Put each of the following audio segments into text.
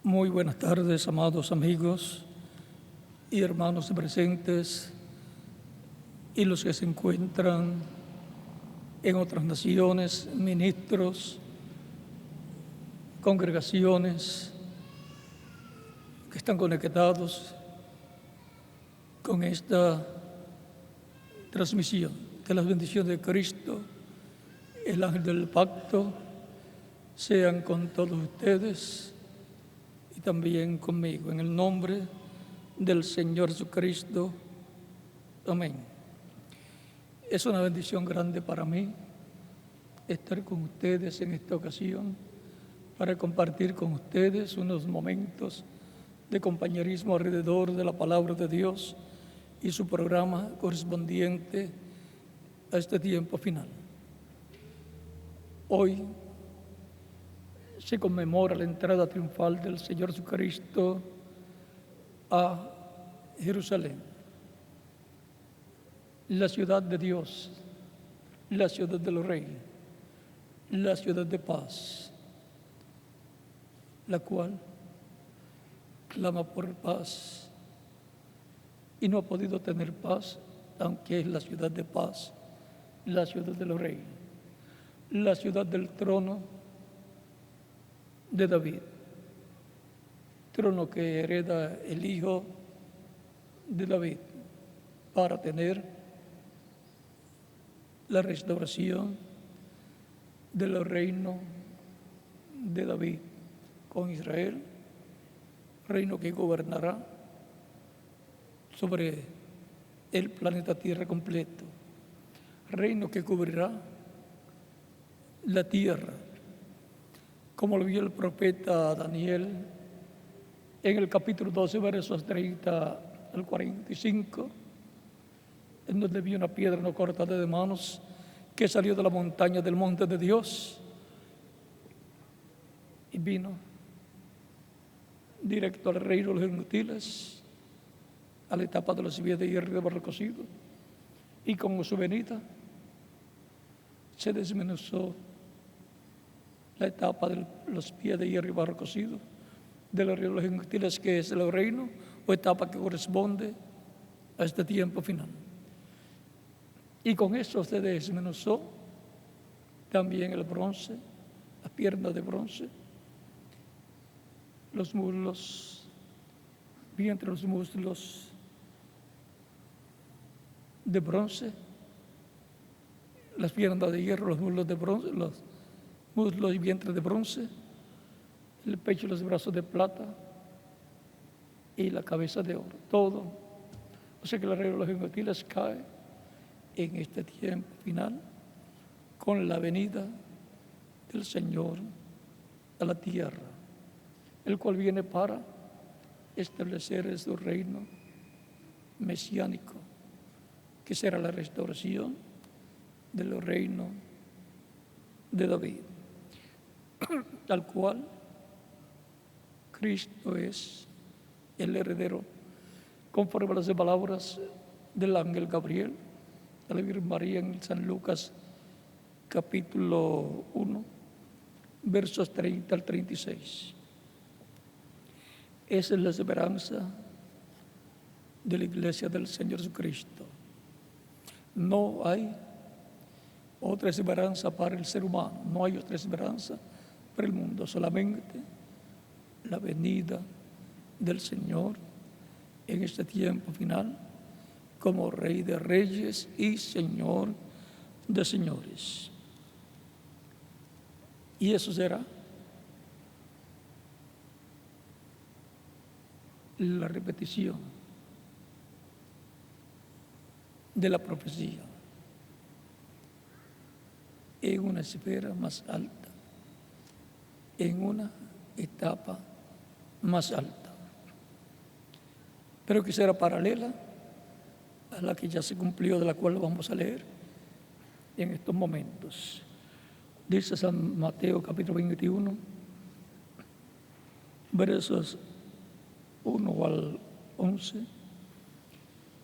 Muy buenas tardes, amados amigos y hermanos presentes y los que se encuentran en otras naciones, ministros, congregaciones que están conectados con esta transmisión. Que las bendiciones de Cristo, el ángel del pacto, sean con todos ustedes y también conmigo. En el nombre del Señor Jesucristo. Amén. Es una bendición grande para mí estar con ustedes en esta ocasión para compartir con ustedes unos momentos de compañerismo alrededor de la palabra de Dios y su programa correspondiente a este tiempo final. Hoy se conmemora la entrada triunfal del Señor Jesucristo a Jerusalén, la ciudad de Dios, la ciudad del Rey, la ciudad de paz, la cual clama por paz y no ha podido tener paz, aunque es la ciudad de paz, la ciudad del Rey, la ciudad del trono de David, trono que hereda el hijo de David para tener la restauración del reino de David con Israel, reino que gobernará sobre el planeta Tierra completo, reino que cubrirá la tierra, como lo vio el profeta Daniel en el capítulo 12, versos 30 al 45, en donde vio una piedra no cortada de manos que salió de la montaña del monte de Dios y vino directo al reino de los gentiles, a la etapa de los pies de hierro de barro cocido, y con su venida se desmenuzó la etapa de los pies de hierro y barro cocido de los ríos de los gentiles, que es el reino o etapa que corresponde a este tiempo final. Y con eso se desmenuzó también el bronce, las piernas de bronce, los muslos, vientre, los muslos de bronce, las piernas de hierro, los muslos de bronce, los muslos y vientre de bronce, el pecho y los brazos de plata y la cabeza de oro. Todo. O sea que el reino de los gentiles cae en este tiempo final con la venida del Señor a la tierra, el cual viene para establecer su reino mesiánico, que será la restauración del reino de David, tal cual Cristo es el heredero, conforme a las palabras del ángel Gabriel a la Virgen María en San Lucas capítulo 1, versos 30 al 36. Esa es la esperanza de la iglesia del Señor Jesucristo. No hay otra esperanza para el ser humano, no hay otra esperanza para el mundo, solamente la venida del Señor en este tiempo final como Rey de Reyes y Señor de Señores. Y eso será la repetición de la profecía en una esfera más alta, en una etapa más alta, pero que será paralela a la que ya se cumplió, de la cual vamos a leer en estos momentos. Dice San Mateo capítulo 21, versos 1 al 11.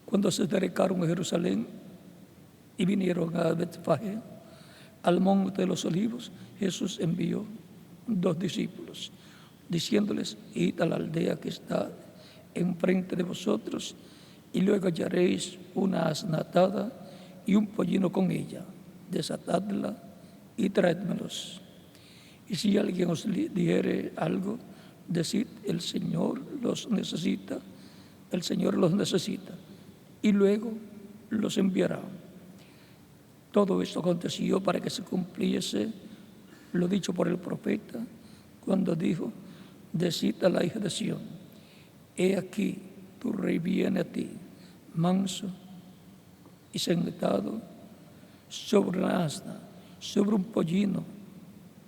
Cuando se acercaron a Jerusalén y vinieron a Betfagé, al monte de los olivos, Jesús envió 2 discípulos, diciéndoles: id a la aldea que está enfrente de vosotros, y luego hallaréis una asna atada y un pollino con ella. Desatadla y traédmelos. Y si alguien os dijere algo, decid: el Señor los necesita, el Señor los necesita, y luego los enviará. Todo esto aconteció para que se cumpliese lo dicho por el profeta, cuando dijo: decid a la hija de Sión: he aquí, tu rey viene a ti, manso y sentado sobre una asna, sobre un pollino,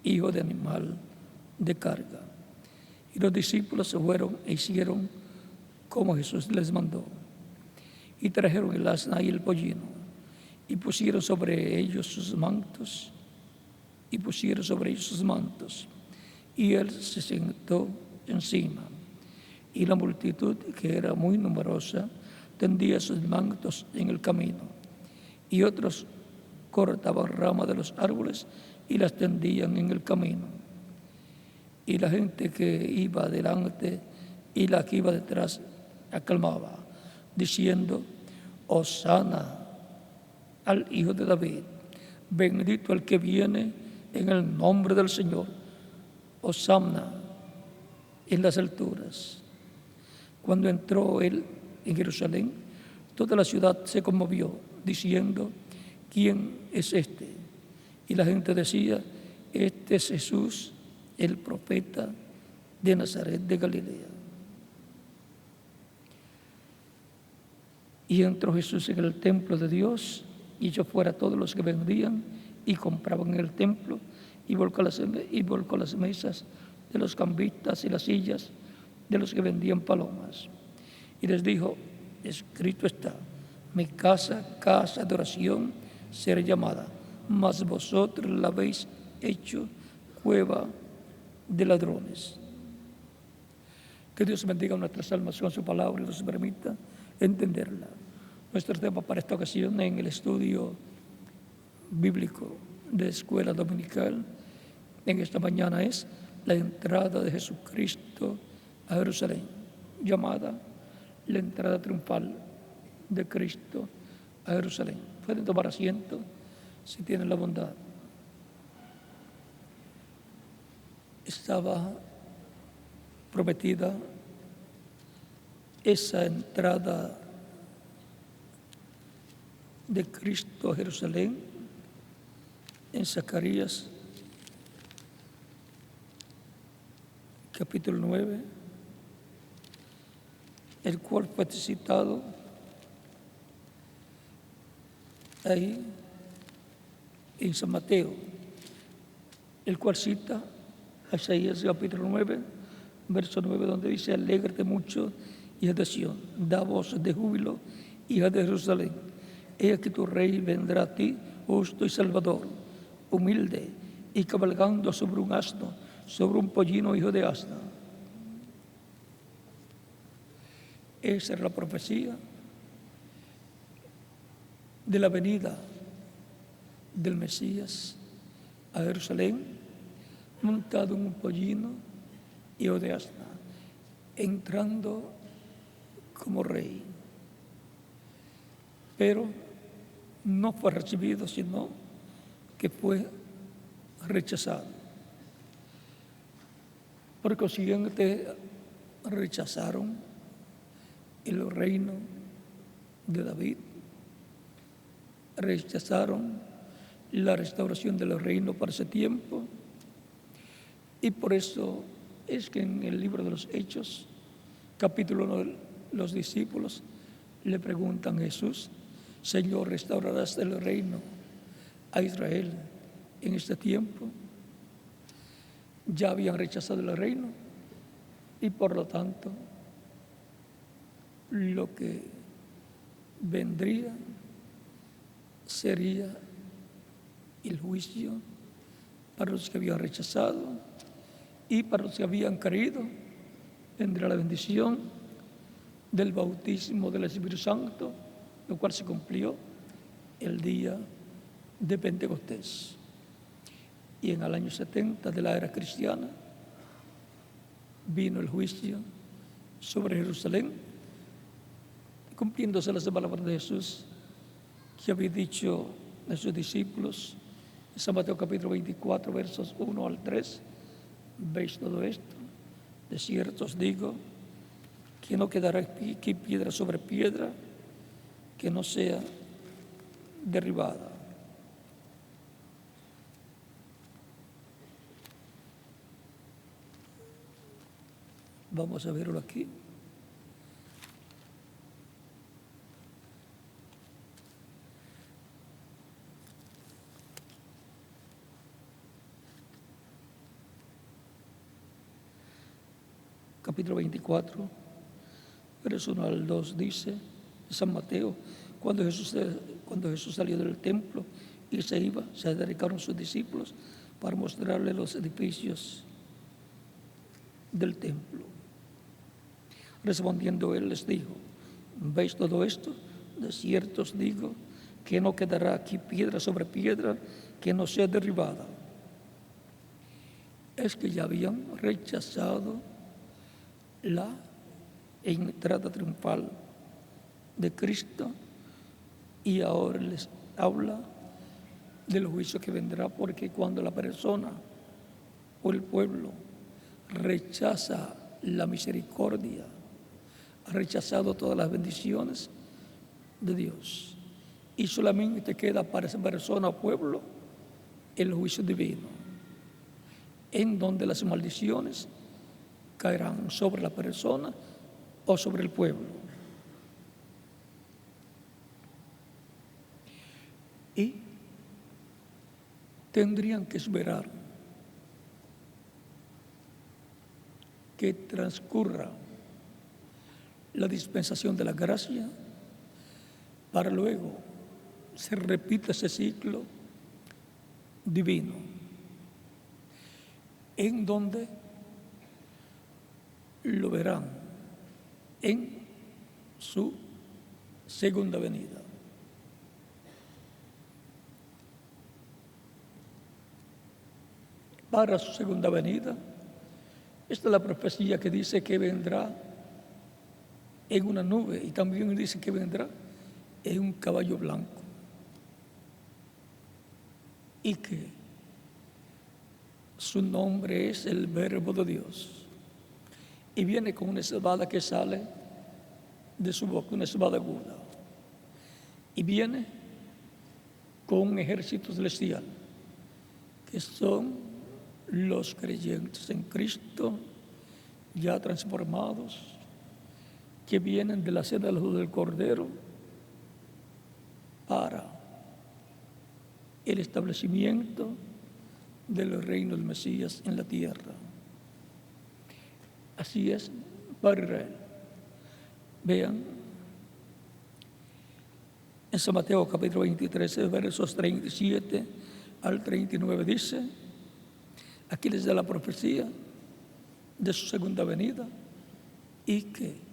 hijo de animal de carga. Y los discípulos se fueron e hicieron como Jesús les mandó. Y trajeron el asna y el pollino, y pusieron sobre ellos sus mantos, y él se sentó encima. Y la multitud, que era muy numerosa, tendía sus mantos en el camino, y otros cortaban ramas de los árboles y las tendían en el camino. Y la gente que iba delante y la que iba detrás aclamaba, diciendo: Hosana al Hijo de David, bendito el que viene en el nombre del Señor, Hosana en las alturas. Cuando entró él en Jerusalén, toda la ciudad se conmovió, diciendo: ¿quién es este? Y la gente decía: este es Jesús, el profeta de Nazaret de Galilea. Y entró Jesús en el templo de Dios, y echó fuera a todos los que vendían y compraban en el templo, y volcó las mesas de los cambistas y las sillas de los que vendían palomas. Y les dijo: escrito está: mi casa, casa de oración será llamada, mas vosotros la habéis hecho cueva de ladrones. Que Dios bendiga nuestras almas con su palabra y nos permita entenderla. Nuestro tema para esta ocasión en el estudio bíblico de escuela dominical en esta mañana es la entrada de Jesucristo a Jerusalén, llamada la entrada triunfal de Cristo a Jerusalén. Pueden tomar asiento si tienen la bondad. Estaba prometida esa entrada de Cristo a Jerusalén en Zacarías capítulo 9, el cual fue citado ahí en San Mateo, el cual cita a Isaías capítulo 9, verso 9, donde dice: alégrate mucho, hija de Sión, da voces de júbilo, hija de Jerusalén. He aquí tu rey vendrá a ti, justo y salvador, humilde y cabalgando sobre un asno, sobre un pollino hijo de asna. Esa es la profecía de la venida del Mesías a Jerusalén, montado en un pollino hijo de asna, entrando como rey. Pero no fue recibido, sino que fue rechazado. Por consiguiente, rechazaron el reino de David, rechazaron la restauración del reino para ese tiempo, y por eso es que en el libro de los Hechos, capítulo 1, los discípulos le preguntan a Jesús: Señor, ¿restaurarás el reino a Israel en este tiempo? Ya habían rechazado el reino y por lo tanto lo que vendría sería el juicio para los que habían rechazado, y para los que habían creído vendrá la bendición del bautismo del Espíritu Santo, lo cual se cumplió el día de Pentecostés. Y en el año 70 de la era cristiana, vino el juicio sobre Jerusalén, cumpliéndose las palabras de Jesús que había dicho a sus discípulos en San Mateo capítulo 24, versos 1 al 3. ¿Veis todo esto? De cierto os digo que no quedará aquí piedra sobre piedra que no sea derribada. Vamos a verlo aquí. Capítulo 24, verso 1 al 2 dice, San Mateo, cuando Jesús salió del templo y se iba, se acercaron sus discípulos para mostrarle los edificios del templo. Respondiendo él les dijo, ¿veis todo esto? De cierto os digo que no quedará aquí piedra sobre piedra que no sea derribada. Es que ya habían rechazado la entrada triunfal de Cristo y ahora les habla del juicio que vendrá, porque cuando la persona o el pueblo rechaza la misericordia, ha rechazado todas las bendiciones de Dios y solamente queda para esa persona o pueblo el juicio divino, en donde las maldiciones caerán sobre la persona o sobre el pueblo. Y tendrían que esperar que transcurra la dispensación de la gracia para luego se repita ese ciclo divino, en donde lo verán en su segunda venida. Para su segunda venida, esta es la profecía que dice que vendrá en una nube y también dice que vendrá en un caballo blanco y que su nombre es el Verbo de Dios y viene con una espada que sale de su boca, una espada aguda, y viene con un ejército celestial que son los creyentes en Cristo ya transformados, que vienen de la senda del Cordero para el establecimiento del reino del Mesías en la tierra. Así es para Israel. Vean, en San Mateo capítulo 23, versos 37 al 39 dice, aquí les da la profecía de su segunda venida y que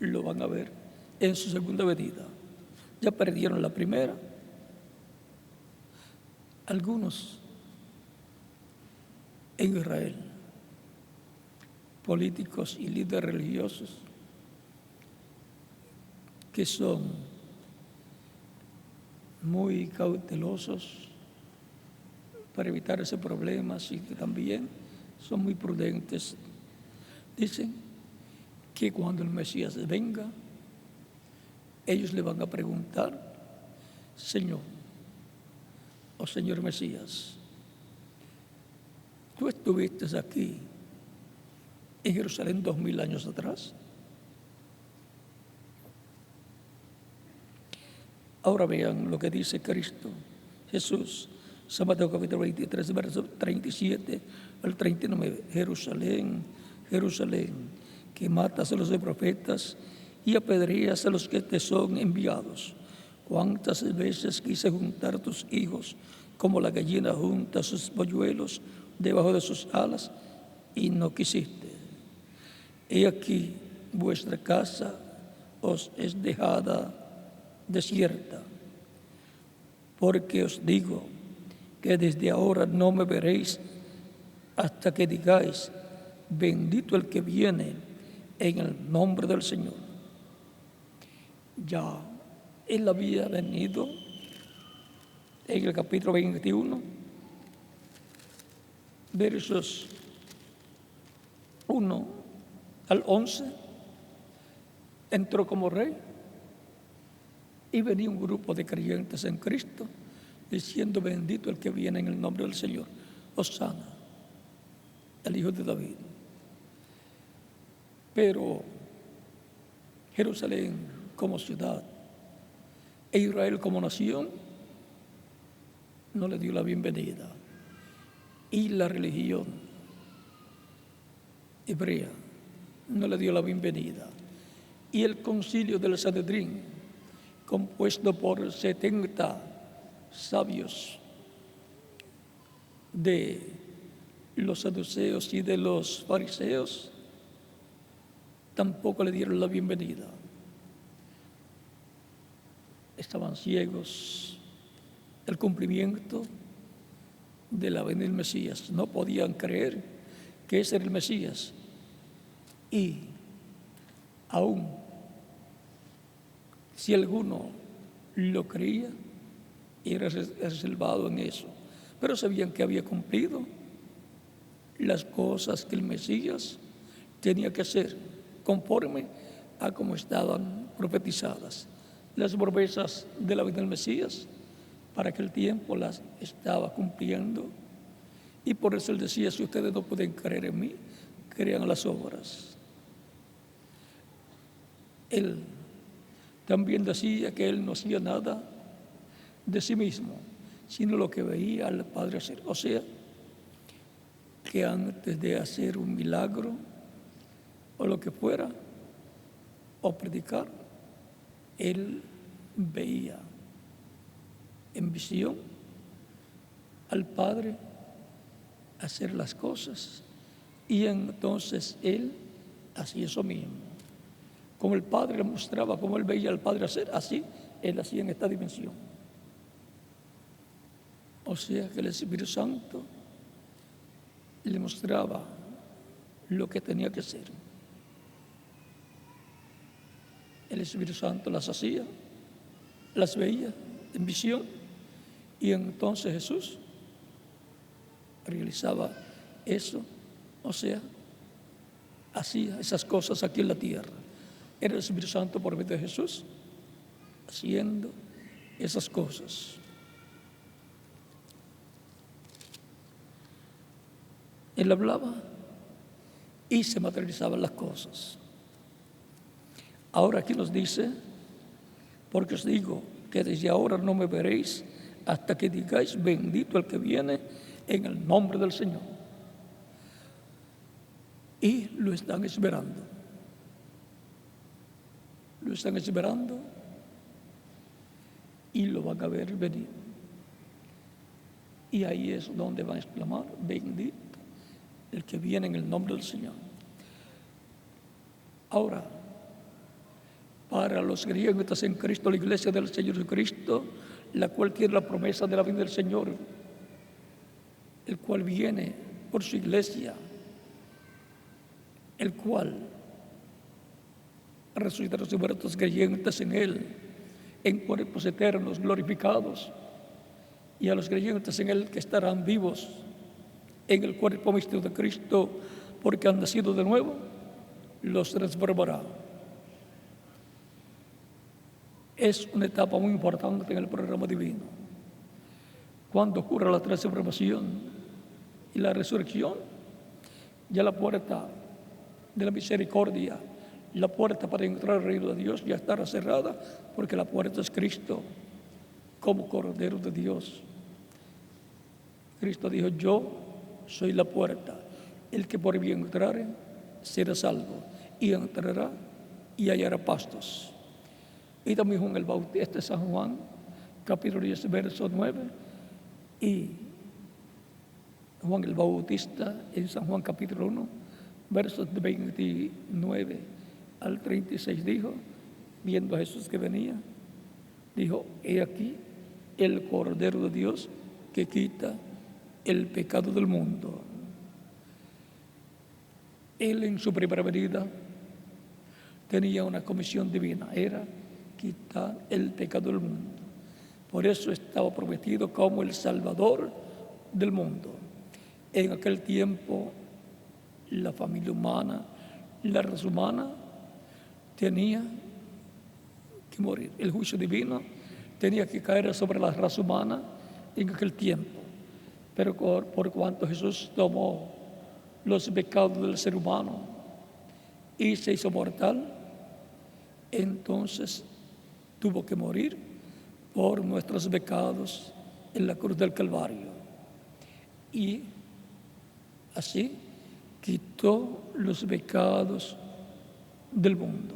lo van a ver en su segunda venida. Ya perdieron la primera. Algunos en Israel, políticos y líderes religiosos, que son muy cautelosos para evitar ese problema, y que también son muy prudentes, dicen que cuando el Mesías venga, ellos le van a preguntar, Señor, o Señor Mesías, ¿tú estuviste aquí en Jerusalén 2000 años atrás? Ahora vean lo que dice Cristo, Jesús, San Mateo capítulo 23, versos 37 al 39. Jerusalén, Jerusalén, que matas a los profetas y apedreas a los que te son enviados. Cuántas veces quise juntar tus hijos como la gallina junta sus polluelos debajo de sus alas y no quisiste. He aquí vuestra casa os es dejada desierta, porque os digo que desde ahora no me veréis hasta que digáis, bendito el que viene en el nombre del Señor. Ya él había venido en el capítulo 21, versos 1 al 11, entró como rey y venía un grupo de creyentes en Cristo diciendo: bendito el que viene en el nombre del Señor, Hosana, el hijo de David. Pero Jerusalén como ciudad e Israel como nación no le dio la bienvenida, y la religión hebrea no le dio la bienvenida, y el concilio del Sanedrín, compuesto por 70 sabios de los saduceos y de los fariseos, tampoco le dieron la bienvenida. Estaban ciegos del cumplimiento de la venida del Mesías. No podían creer que ese era el Mesías. Y aún si alguno lo creía, era reservado en eso. Pero sabían que había cumplido las cosas que el Mesías tenía que hacer, conforme a como estaban profetizadas. Las promesas de la vida del Mesías, para aquel tiempo las estaba cumpliendo. Y por eso él decía: si ustedes no pueden creer en mí, crean las obras. Él también decía que él no hacía nada de sí mismo, sino lo que veía al Padre hacer. O sea, que antes de hacer un milagro o lo que fuera, o predicar, él veía en visión al Padre hacer las cosas, y entonces él hacía eso mismo. Como el Padre le mostraba cómo él veía al Padre hacer, así él hacía en esta dimensión. O sea que el Espíritu Santo le mostraba lo que tenía que hacer. El Espíritu Santo las hacía, las veía en visión, y entonces Jesús realizaba eso, o sea, hacía esas cosas aquí en la tierra. Era el Espíritu Santo por medio de Jesús haciendo esas cosas. Él hablaba y se materializaban las cosas. Ahora aquí nos dice: porque os digo que desde ahora no me veréis hasta que digáis: bendito el que viene en el nombre del Señor. Y lo están esperando. Lo están esperando y lo van a ver venir. Y ahí es donde van a exclamar: bendito el que viene en el nombre del Señor. Ahora, para los creyentes en Cristo, la iglesia del Señor Jesucristo, la cual tiene la promesa de la venida del Señor, el cual viene por su iglesia, el cual resucitará a los muertos creyentes en Él, en cuerpos eternos, glorificados, y a los creyentes en Él que estarán vivos en el cuerpo místico de Cristo, porque han nacido de nuevo, los transformará. Es una etapa muy importante en el programa divino. Cuando ocurra la transformación y la resurrección, ya la puerta de la misericordia, la puerta para entrar al reino de Dios ya estará cerrada, porque la puerta es Cristo como Cordero de Dios. Cristo dijo: yo soy la puerta, el que por mí entrare será salvo, y entrará y hallará pastos. Y también Juan el Bautista, San Juan, capítulo 10, verso 9, y Juan el Bautista en San Juan capítulo 1, versos 29 al 36 dijo, viendo a Jesús que venía, dijo: he aquí el Cordero de Dios que quita el pecado del mundo. Él en su primera venida tenía una comisión divina, era quitar el pecado del mundo. Por eso estaba prometido como el Salvador del mundo. En aquel tiempo, la familia humana, la raza humana, tenía que morir. El juicio divino tenía que caer sobre la raza humana en aquel tiempo. Pero por cuanto Jesús tomó los pecados del ser humano y se hizo mortal, entonces tuvo que morir por nuestros pecados en la cruz del Calvario. Y así quitó los pecados del mundo.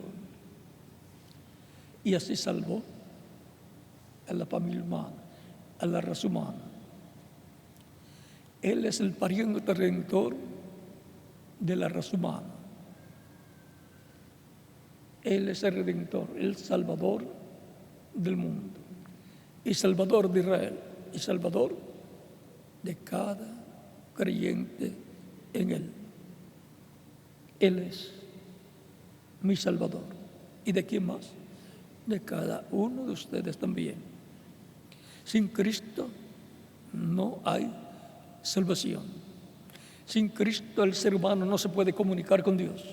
Y así salvó a la familia humana, a la raza humana. Él es el pariente redentor de la raza humana. Él es el redentor, el salvador del mundo, y salvador de Israel, y salvador de cada creyente en Él. Él es mi salvador. ¿Y de quién más? De cada uno de ustedes también. Sin Cristo no hay salvación. Sin Cristo el ser humano no se puede comunicar con Dios.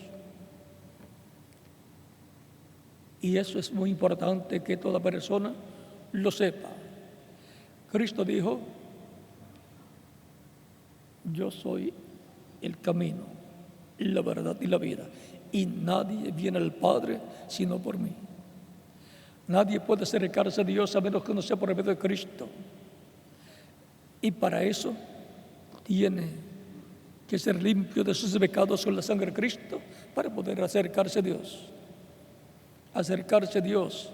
Y eso es muy importante que toda persona lo sepa. Cristo dijo: yo soy el camino, la verdad y la vida, y nadie viene al Padre sino por mí. Nadie puede acercarse a Dios a menos que no sea por medio de Cristo. Y para eso tiene que ser limpio de sus pecados con la sangre de Cristo para poder acercarse a Dios. Acercarse a Dios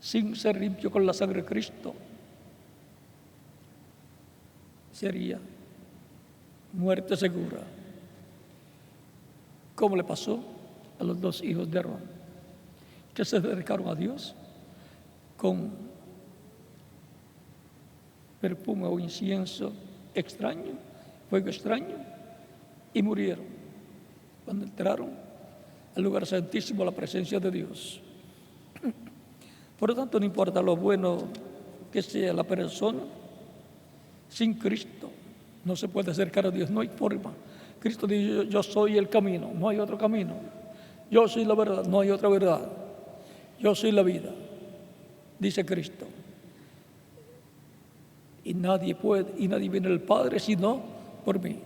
sin ser limpio con la sangre de Cristo sería muerte segura, como le pasó a los dos hijos de Aarón, que se acercaron a Dios con perfume o incienso extraño, fuego extraño, y murieron cuando entraron al lugar santísimo, a la presencia de Dios. Por lo tanto, no importa lo bueno que sea la persona, sin Cristo no se puede acercar a Dios, no hay forma. Cristo dice: yo soy el camino, no hay otro camino. Yo soy la verdad, no hay otra verdad. Yo soy la vida, dice Cristo. Y nadie viene al Padre sino por mí.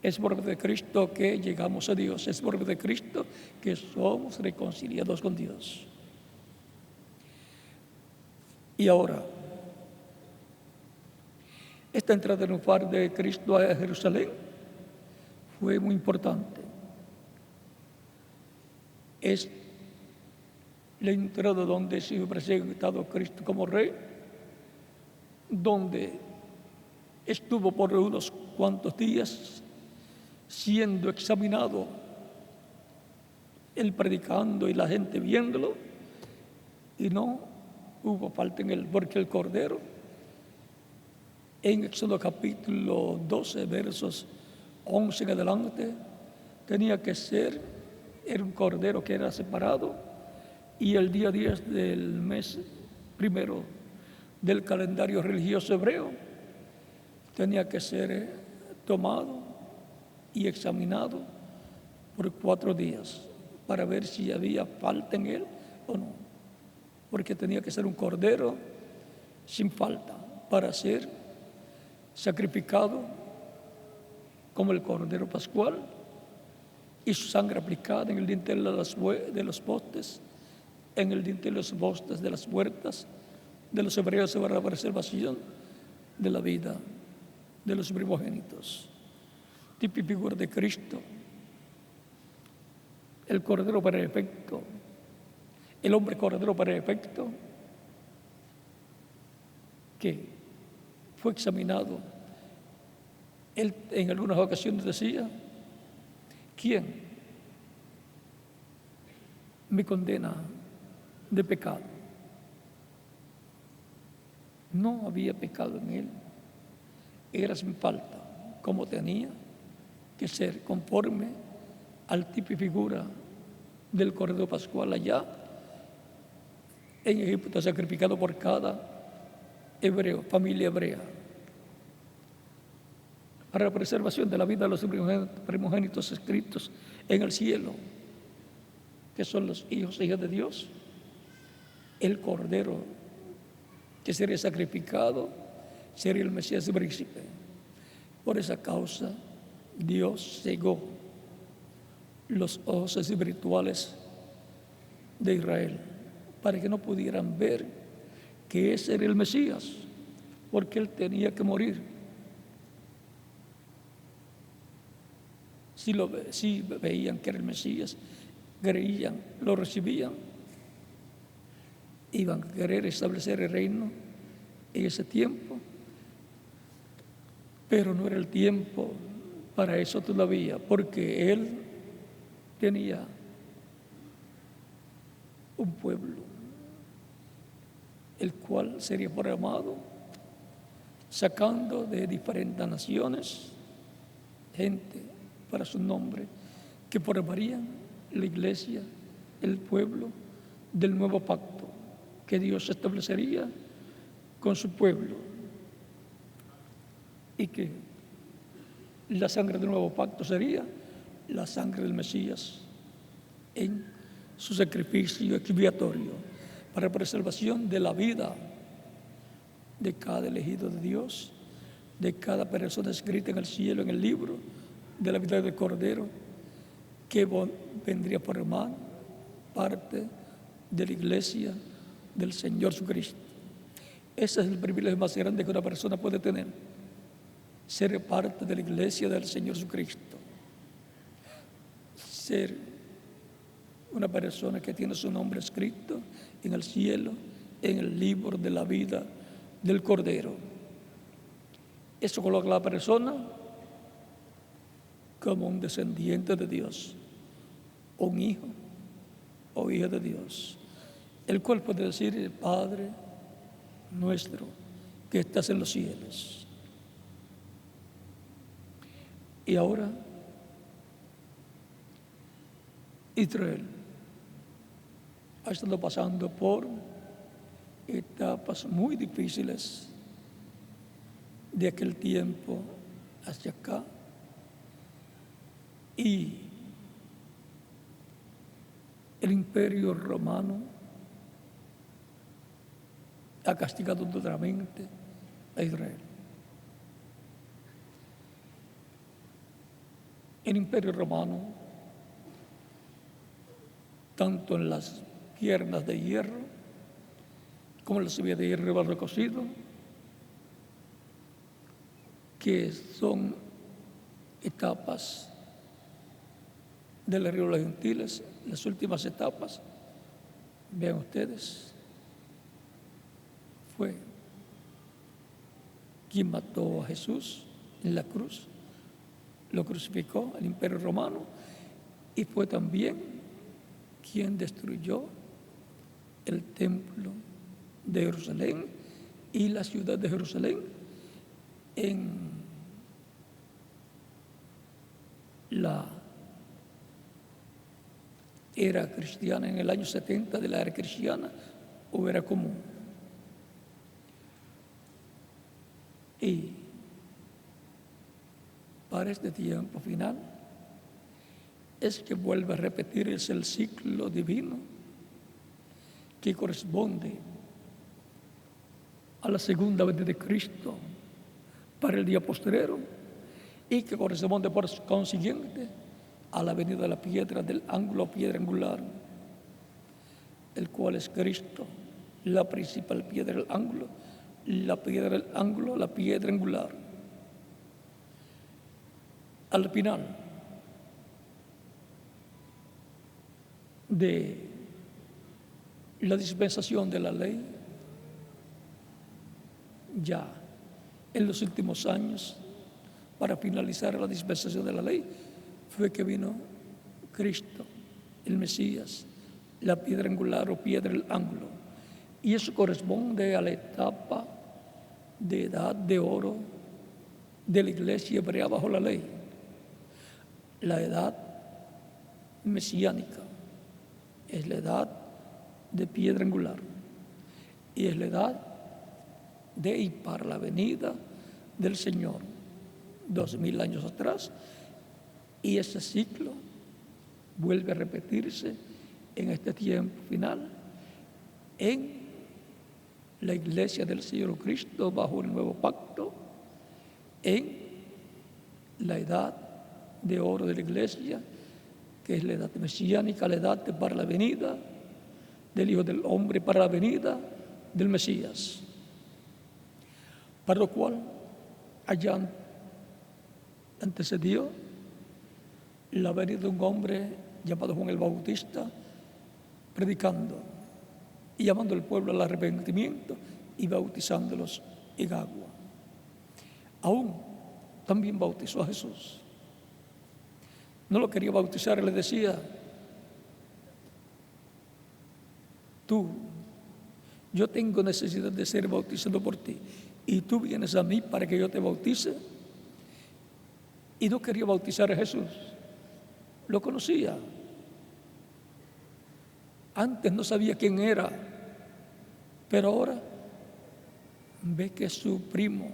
Es por medio de Cristo que llegamos a Dios, es por medio de Cristo que somos reconciliados con Dios. Y ahora, esta entrada triunfal de Cristo a Jerusalén fue muy importante. Es la entrada donde se ha presentado Cristo como Rey, donde estuvo por unos cuantos días siendo examinado, él predicando y la gente viéndolo, y no hubo falta en él, porque el Cordero, en Éxodo capítulo 12, versos 11 en adelante, tenía que ser, era un Cordero que era separado, y el día 10 del mes primero del calendario religioso hebreo tenía que ser tomado y examinado por 4 días para ver si había falta en él o no, porque tenía que ser un cordero sin falta para ser sacrificado como el cordero pascual, y su sangre aplicada en el dintel de los postes, en el dintel de los postes de las puertas de los hebreos, para la preservación de la vida de los primogénitos. Tipo y figura de Cristo, el Cordero perfecto, el hombre Cordero perfecto, que fue examinado. Él en algunas ocasiones decía: ¿quién me condena de pecado? No había pecado en él, era sin falta, como tenía que ser conforme al tipo y figura del Cordero Pascual allá en Egipto, sacrificado por cada hebreo, familia hebrea, para la preservación de la vida de los primogénitos escritos en el cielo, que son los hijos e hijas de Dios. El Cordero que sería sacrificado sería el Mesías príncipe. Por esa causa, Dios cegó los ojos espirituales de Israel para que no pudieran ver que ese era el Mesías, porque él tenía que morir. Si veían que era el Mesías, creían, lo recibían, iban a querer establecer el reino en ese tiempo, pero no era el tiempo para eso todavía, porque él tenía un pueblo, el cual sería programado sacando de diferentes naciones gente para su nombre, que formarían la iglesia, el pueblo del nuevo pacto que Dios establecería con su pueblo, y que la sangre del nuevo pacto sería la sangre del Mesías en su sacrificio expiatorio para preservación de la vida de cada elegido de Dios, de cada persona escrita en el cielo, en el libro de la vida del Cordero, que vendría a formar parte de la iglesia del Señor Jesucristo. Ese es el privilegio más grande que una persona puede tener, ser parte de la iglesia del Señor Jesucristo, ser una persona que tiene su nombre escrito en el cielo, en el libro de la vida del Cordero. Eso coloca a la persona como un descendiente de Dios, un hijo o hija de Dios, el cual puede decir: Padre nuestro que estás en los cielos. Y ahora Israel ha estado pasando por etapas muy difíciles de aquel tiempo hacia acá, y el Imperio Romano ha castigado duramente a Israel. El Imperio Romano, tanto en las piernas de hierro como en la subida de hierro y barro cocido, que son etapas del río de los gentiles, las últimas etapas, vean ustedes, fue quien mató a Jesús en la cruz, lo crucificó el Imperio Romano, y fue también quien destruyó el templo de Jerusalén y la ciudad de Jerusalén en la era cristiana, en el año 70 de la era cristiana o era común. Y para este tiempo final es que vuelve a repetirse el ciclo divino que corresponde a la segunda venida de Cristo para el día postrero, y que corresponde por consiguiente a la venida de la piedra del ángulo, piedra angular, el cual es Cristo, la principal piedra del ángulo, la piedra del ángulo, la piedra angular. Al final de la dispensación de la ley, ya en los últimos años, para finalizar la dispensación de la ley, fue que vino Cristo, el Mesías, la piedra angular o piedra del ángulo. Y eso corresponde a la etapa de edad de oro de la iglesia hebrea bajo la ley. la edad mesiánica, es la edad de piedra angular y es la edad de y para la venida del Señor, 2000 años atrás, y ese ciclo vuelve a repetirse en este tiempo final en la iglesia del Señor Cristo bajo el nuevo pacto, en la edad de oro de la iglesia, que es la edad mesiánica, la edad para la venida del Hijo del Hombre, para la venida del Mesías, para lo cual allá antecedió la venida de un hombre llamado Juan el Bautista, predicando y llamando al pueblo al arrepentimiento y bautizándolos en agua. Aún también bautizó a Jesús. No lo quería bautizar, le decía: yo tengo necesidad de ser bautizado por ti y tú vienes a mí para que yo te bautice. Y no quería bautizar a Jesús, lo conocía. Antes no sabía quién era, pero ahora ve que es su primo,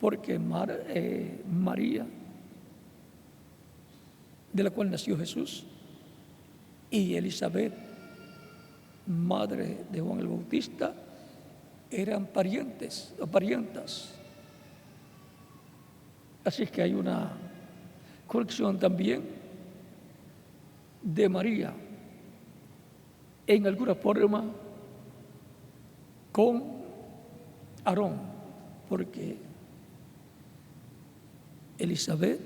porque María, de la cual nació Jesús, y Elizabeth, madre de Juan el Bautista, eran parientes o parientas. Así que hay una conexión también de María, en alguna forma, con Aarón, porque Elizabeth,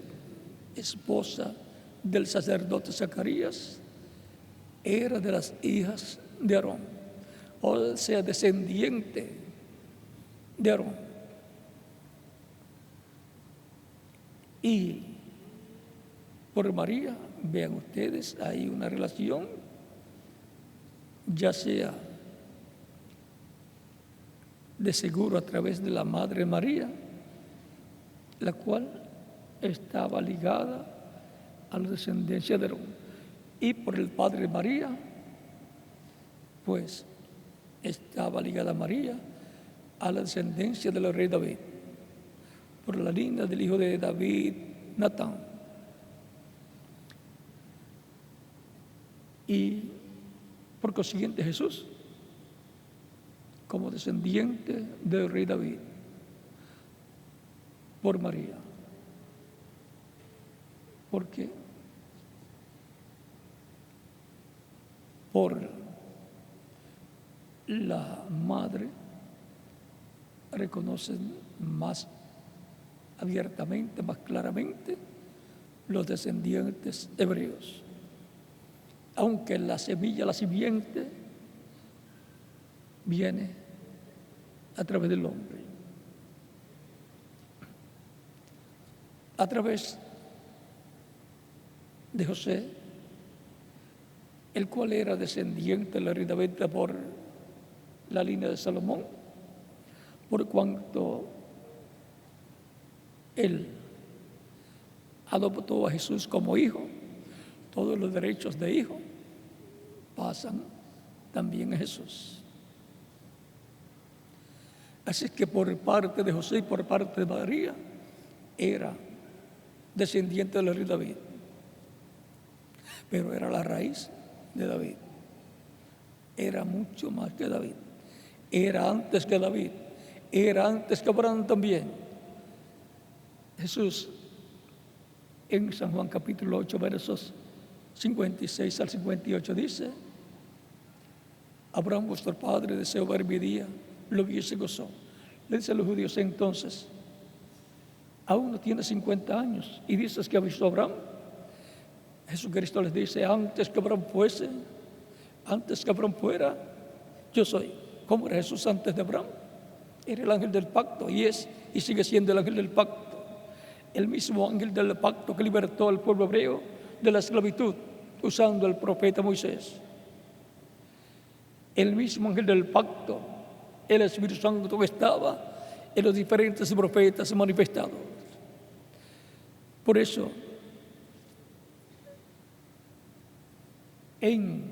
esposa del sacerdote Zacarías, era de las hijas de Aarón, o sea, descendiente de Aarón. Y por María, vean ustedes, hay una relación, ya sea de seguro a través de la Madre María, la cual estaba ligada a la descendencia de Aarón, y por el Padre María, pues estaba ligada María a la descendencia del rey David, por la línea del hijo de David, Natán. Y por consiguiente Jesús, como descendiente del rey David, por María. Porque por la madre reconocen más abiertamente, más claramente, los descendientes hebreos. Aunque la semilla, la simiente, viene a través del hombre. A través de José, el cual era descendiente de la reina David por la línea de Salomón, por cuanto él adoptó a Jesús como hijo, todos los derechos de hijo pasan también a Jesús. Así que por parte de José y por parte de María era descendiente de la reina David, pero era la raíz de David, era mucho más que David, era antes que David, era antes que Abraham también. Jesús en San Juan capítulo 8 versos 56 al 58 dice: Abraham vuestro padre deseó ver mi día, lo vio y se gozó. Le dice a los judíos entonces: aún no tiene 50 años y dices que ha visto a Abraham. Jesucristo les dice: antes que Abraham fuese, antes que Abraham fuera, yo soy. ¿Cómo era Jesús antes de Abraham? Era el ángel del pacto y es y sigue siendo el ángel del pacto, el mismo ángel del pacto que libertó al pueblo hebreo de la esclavitud usando al profeta Moisés. El mismo ángel del pacto, el Espíritu Santo que estaba en los diferentes profetas manifestados. Por eso En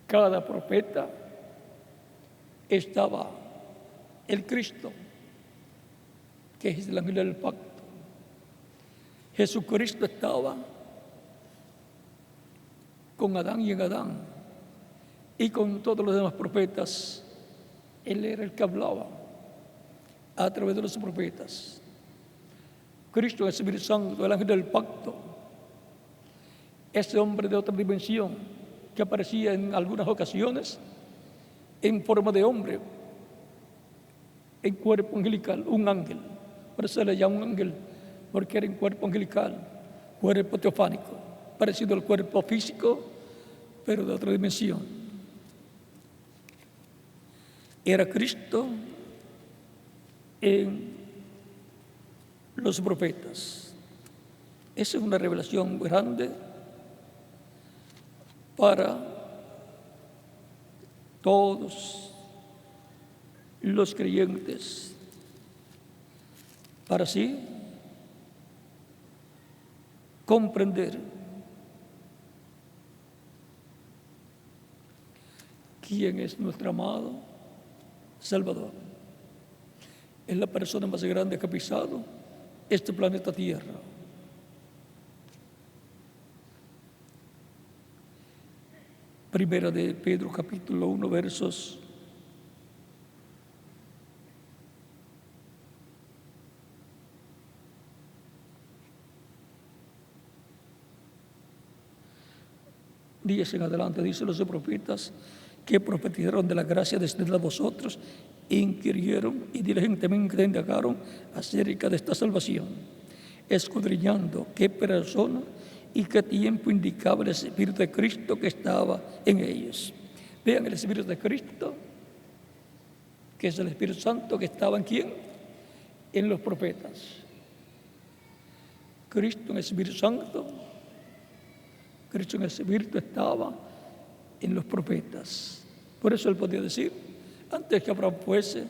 cada profeta estaba el Cristo, que es el ángel del pacto. Jesucristo estaba con Adán y en Adán, y con todos los demás profetas. Él era el que hablaba a través de los profetas. Cristo, el Espíritu Santo, el ángel del pacto, ese hombre de otra dimensión que aparecía en algunas ocasiones en forma de hombre, en cuerpo angelical, un ángel. Por eso se le llama un ángel, porque era en cuerpo angelical, cuerpo teofánico, parecido al cuerpo físico, pero de otra dimensión. Era Cristo en los profetas. Esa es una revelación grande para todos los creyentes, para así comprender quién es nuestro amado Salvador. Es la persona más grande que ha pisado este planeta Tierra. Primera de Pedro, capítulo 1, versos 10 en adelante, dice: los profetas que profetizaron de la gracia destinada a vosotros, inquirieron y diligentemente indagaron acerca de esta salvación, escudriñando qué persona y qué tiempo indicaba el Espíritu de Cristo que estaba en ellos. Vean el Espíritu de Cristo, que es el Espíritu Santo que estaba en ¿quién? En los profetas. Cristo en el Espíritu Santo, Cristo en el Espíritu estaba en los profetas. Por eso él podía decir: antes que Abraham fuese,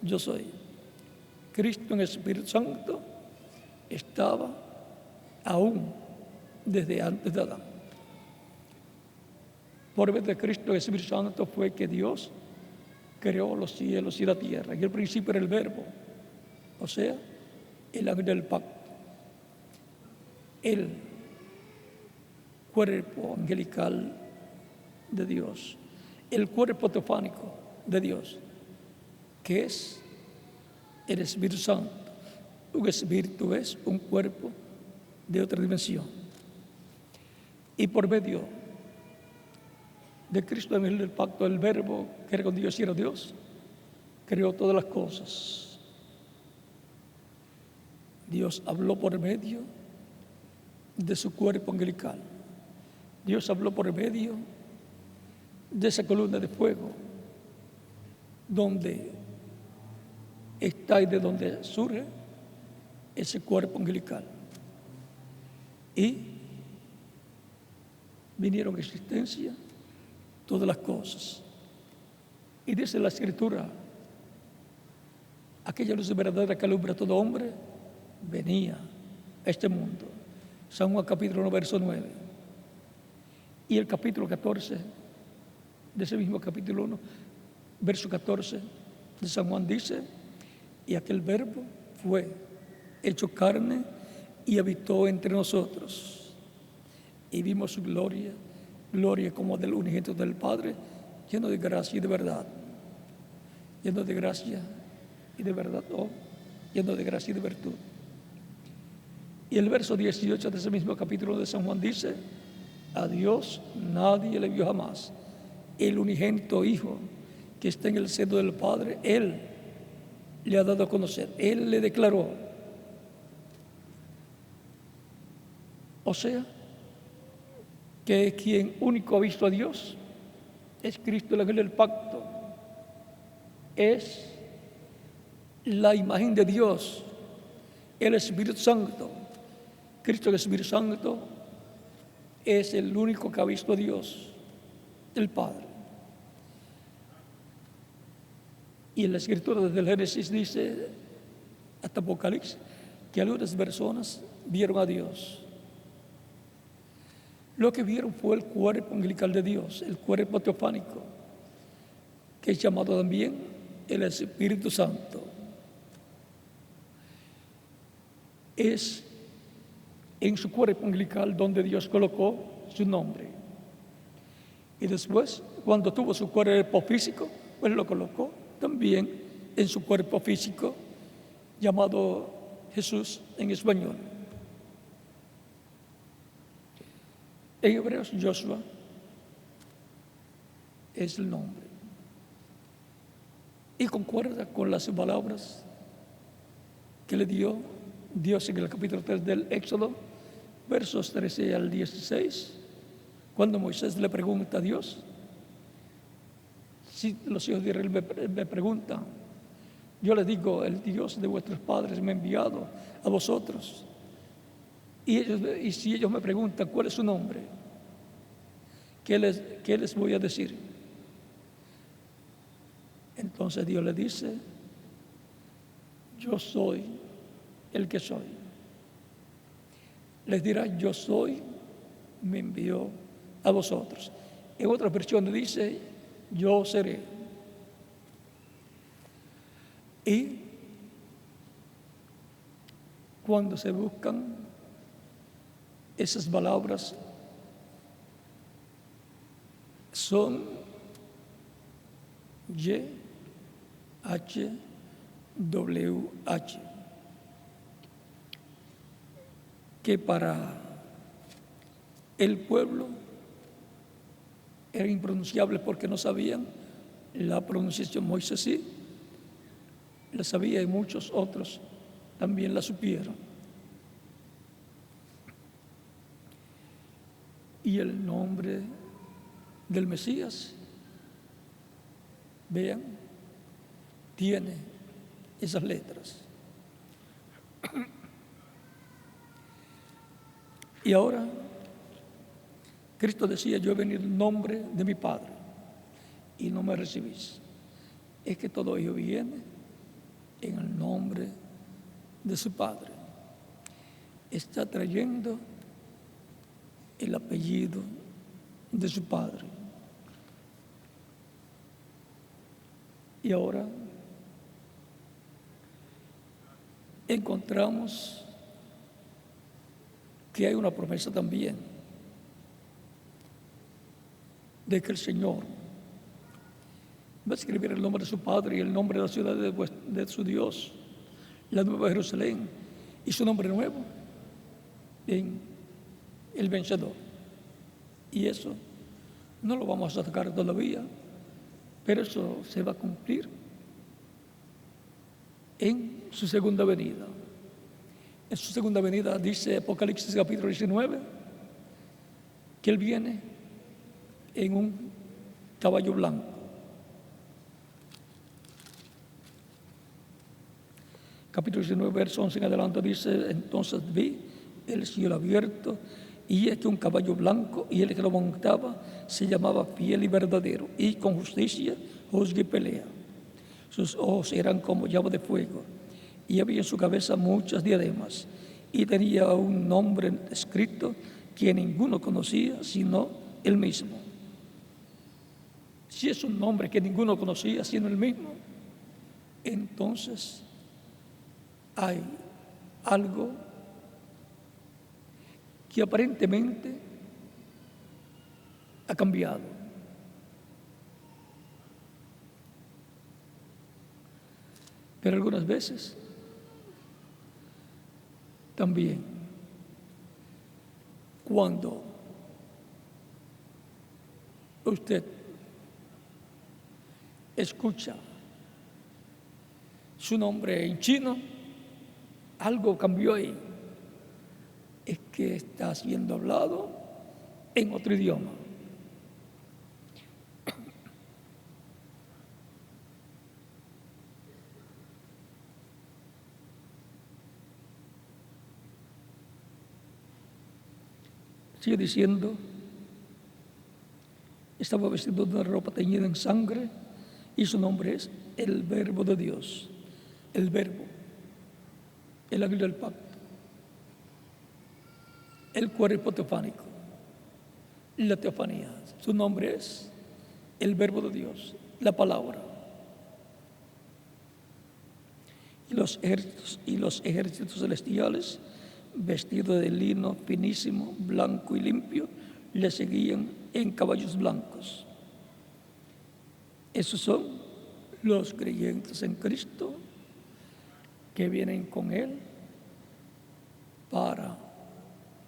yo soy. Cristo en el Espíritu Santo estaba aún desde antes de Adán. Por medio de Cristo en el Espíritu Santo fue que Dios creó los cielos y la tierra. Y el principio era el Verbo, o sea, el ángel del pacto, el cuerpo angelical de Dios, el cuerpo teofánico de Dios, que es el Espíritu Santo. Un espíritu es un cuerpo de otra dimensión. Y por medio de Cristo, ángel del pacto, el Verbo, que era con Dios y era Dios, creó todas las cosas. Dios habló por medio de su cuerpo angelical. Dios habló por medio de esa columna de fuego, donde está y de donde surge ese cuerpo angelical. Y vinieron a existencia todas las cosas. Y dice la Escritura: aquella luz verdadera que alumbra a todo hombre venía a este mundo. San Juan capítulo 1, verso 9. Y el capítulo 14 de ese mismo capítulo 1, verso 14 de San Juan dice: y aquel Verbo fue hecho carne y habitó entre nosotros, y vimos su gloria, gloria como del unigénito del Padre, lleno de gracia y de verdad. Lleno de gracia y de verdad, lleno de gracia y de virtud. Y el verso 18 de ese mismo capítulo de San Juan dice: a Dios nadie le vio jamás. El unigénito Hijo que está en el seno del Padre, Él le ha dado a conocer, Él le declaró. O sea, que quien único ha visto a Dios es Cristo, el ángel del pacto. Es la imagen de Dios, el Espíritu Santo. Cristo, el Espíritu Santo, es el único que ha visto a Dios, el Padre. Y en la Escritura desde el Génesis dice hasta Apocalipsis que algunas personas vieron a Dios. Lo que vieron fue el cuerpo angelical de Dios, el cuerpo teofánico, que es llamado también el Espíritu Santo. Es en su cuerpo angelical donde Dios colocó su nombre. Y después, cuando tuvo su cuerpo físico, pues lo colocó también en su cuerpo físico, llamado Jesús en español. En hebreos, Joshua es el nombre. Y concuerda con las palabras que le dio Dios en el capítulo 3 del Éxodo, versos 13 al 16, cuando Moisés le pregunta a Dios, si los hijos de Israel me preguntan, yo les digo, el Dios de vuestros padres me ha enviado a vosotros. Y si ellos me preguntan cuál es su nombre, ¿qué les voy a decir? Entonces Dios le dice, yo soy el que soy. Les dirá, yo soy, me envió a vosotros. En otra versión dice, yo seré. Y cuando se buscan esas palabras, son YHWH, que para el pueblo era impronunciable porque no sabían la pronunciación. Moisés sí la sabía y muchos otros también la supieron. Y el nombre del Mesías, vean, tiene esas letras. Y ahora, Cristo decía, yo he venido en nombre de mi Padre y no me recibís. Es que todo ello viene en el nombre de su Padre. Está trayendo el apellido de su Padre. Y ahora encontramos que hay una promesa también de que el Señor va a escribir el nombre de su Padre y el nombre de la ciudad de su Dios, la Nueva Jerusalén, y su nombre nuevo en el vencedor. Y eso no lo vamos a sacar todavía, pero eso se va a cumplir en su segunda venida. En su segunda venida dice Apocalipsis capítulo 19 que Él viene en un caballo blanco. Capítulo 19, verso 11 en adelante dice, entonces vi el cielo abierto y es que un caballo blanco y el que lo montaba se llamaba Fiel y Verdadero y con justicia juzga y pelea. Sus ojos eran como llama de fuego y había en su cabeza muchas diademas y tenía un nombre escrito que ninguno conocía sino él mismo. Si es un nombre que ninguno conocía sino él mismo, entonces hay algo que aparentemente ha cambiado. Pero algunas veces también cuando usted escucha su nombre en chino, algo cambió ahí. Es que está siendo hablado en otro idioma. Sigue diciendo, estaba vestido de una ropa teñida en sangre y su nombre es el Verbo de Dios, el Verbo, el ángel del pacto, el cuerpo teofánico. la teofanía. Su nombre es el Verbo de Dios, la palabra. Y los ejércitos celestiales, vestidos de lino finísimo, blanco y limpio, le seguían en caballos blancos. Esos son los creyentes en Cristo que vienen con Él para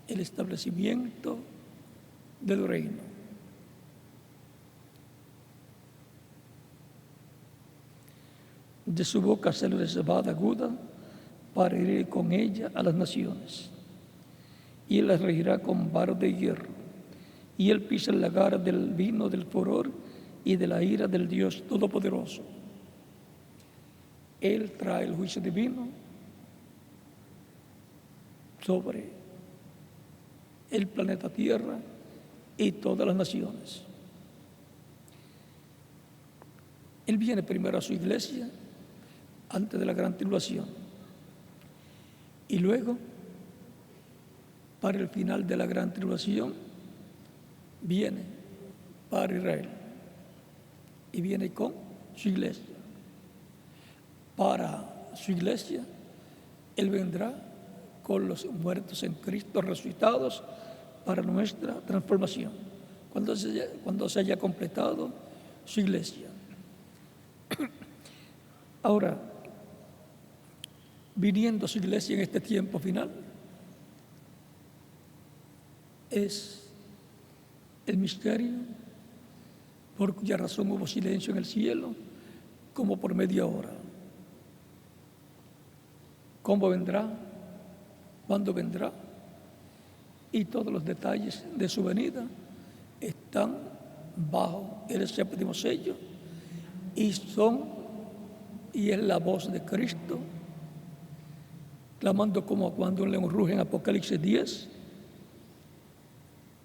el establecimiento del reino. De su boca sale espada aguda para herir con ella a las naciones. Y Él las regirá con vara de hierro. Y Él pisa el lagar del vino del furor y de la ira del Dios Todopoderoso. Él trae el juicio divino sobre el planeta Tierra y todas las naciones. Él viene primero a su iglesia antes de la gran tribulación y luego, para el final de la gran tribulación, viene para Israel y viene con su iglesia. Para su iglesia, Él vendrá con los muertos en Cristo resucitados para nuestra transformación, cuando se haya completado su iglesia. Ahora, viniendo a su iglesia en este tiempo final, es el misterio por cuya razón hubo silencio en el cielo como por media hora. ¿Cómo vendrá? ¿Cuándo vendrá? Y todos los detalles de su venida están bajo el séptimo sello y es la voz de Cristo clamando como cuando un león ruge en Apocalipsis 10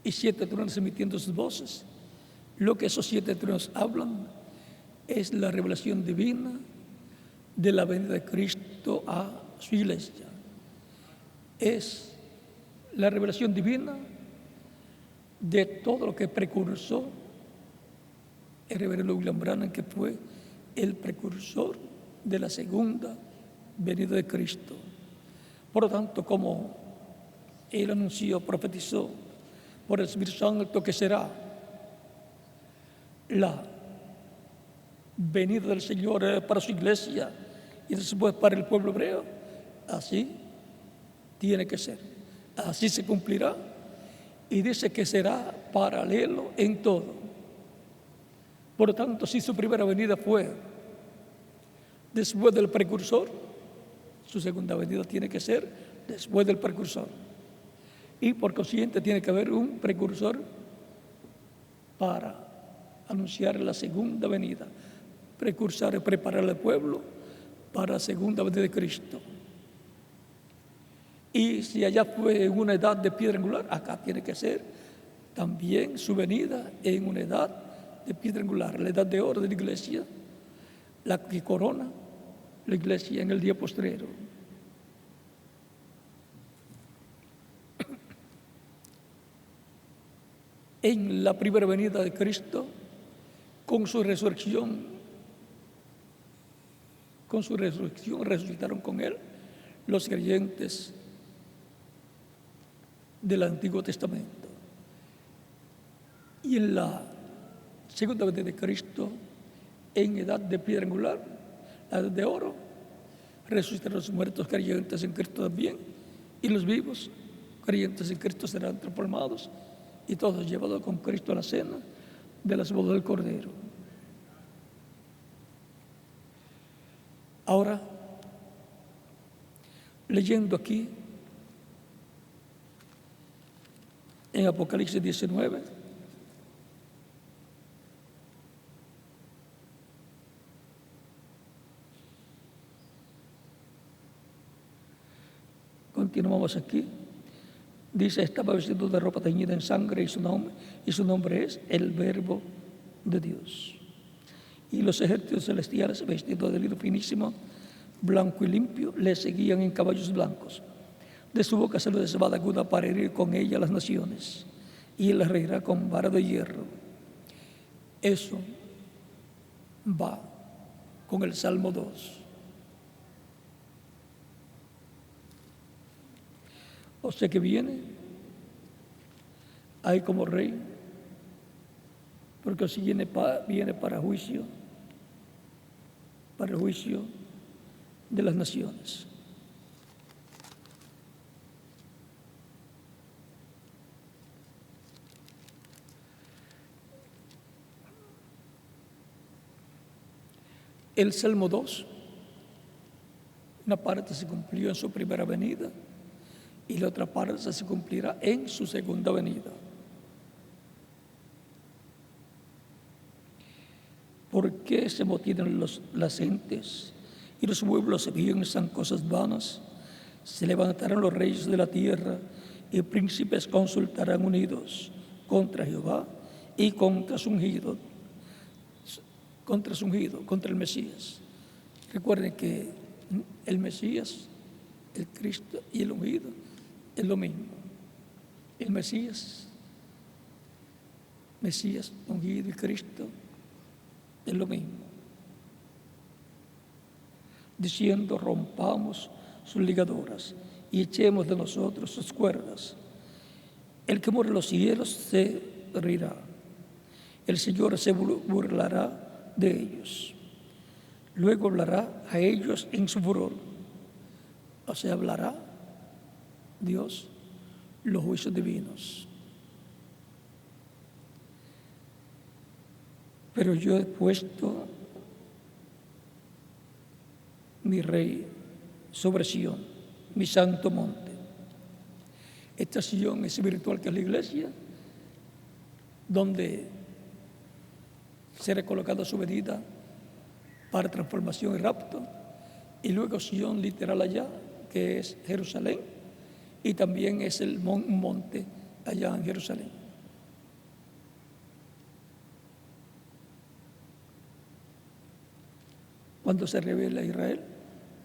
y 7 truenos emitiendo sus voces. Lo que esos 7 truenos hablan es la revelación divina de la venida de Cristo a su iglesia. Es la revelación divina de todo lo que precursó el reverendo William Branham, que fue el precursor de la segunda venida de Cristo. Por lo tanto, como él anunció, profetizó por el Espíritu Santo que será la venida del Señor para su iglesia y después para el pueblo hebreo, así tiene que ser, así se cumplirá, y dice que será paralelo en todo. Por lo tanto, si su primera venida fue después del precursor, su segunda venida tiene que ser después del precursor. Y por consiguiente tiene que haber un precursor para anunciar la segunda venida. Precursar y preparar al pueblo para la segunda venida de Cristo. Y si allá fue en una edad de piedra angular, acá tiene que ser también su venida en una edad de piedra angular, la edad de oro de la iglesia, la que corona la iglesia en el día postrero. En la primera venida de Cristo, con su resurrección resucitaron con Él los creyentes del Antiguo Testamento. Y en la segunda venida de Cristo, en edad de piedra angular, la edad de oro, resucitarán los muertos creyentes en Cristo también, y los vivos creyentes en Cristo serán transformados y todos llevados con Cristo a la cena de las bodas del Cordero. Ahora, leyendo aquí en Apocalipsis 19, continuamos aquí. Dice, estaba vestido de ropa teñida en sangre y su nombre es el Verbo de Dios. Y los ejércitos celestiales, vestidos de lino finísimo, blanco y limpio, le seguían en caballos blancos. De su boca salió espada aguda para herir con ella a las naciones. y él reirá con vara de hierro. Eso va con el Salmo 2. O sea que viene ahí como rey, porque así viene para juicio, para el juicio de las naciones. El Salmo 2, una parte se cumplió en su primera venida y la otra parte se cumplirá en su segunda venida. ¿Por qué se motinan las gentes y los pueblos se piensan cosas vanas? Se levantarán los reyes de la tierra y príncipes consultarán unidos contra Jehová y contra su ungido, contra el Mesías. Recuerden que el Mesías, el Cristo y el ungido es lo mismo. El Mesías, ungido y Cristo es lo mismo. Diciendo, rompamos sus ligaduras y echemos de nosotros sus cuerdas. El que muere en los cielos se reirá. El Señor se burlará de ellos. Luego hablará a ellos en su furor. O sea, hablará Dios los juicios divinos. Pero yo he puesto mi rey sobre Sión, mi santo monte. Esta Sión es espiritual, que es la iglesia, donde será colocada su venida para transformación y rapto, y luego Sión literal allá, que es Jerusalén, y también es un monte allá en Jerusalén. Cuando se revele a Israel,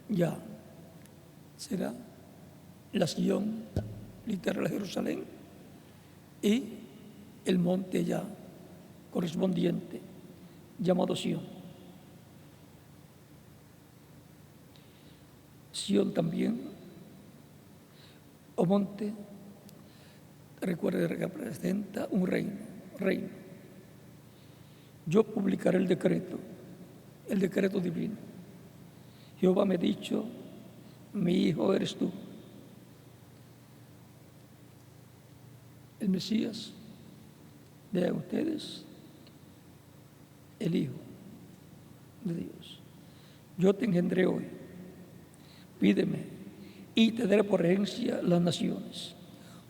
ya será la Sión literal de Jerusalén y el monte ya correspondiente llamado Sión. Sión también, o monte, recuerde, representa un reino. Yo publicaré el decreto divino. Jehová me ha dicho, mi hijo eres tú. El Mesías, vean ustedes, el Hijo de Dios. Yo te engendré hoy, pídeme y te daré por herencia las naciones.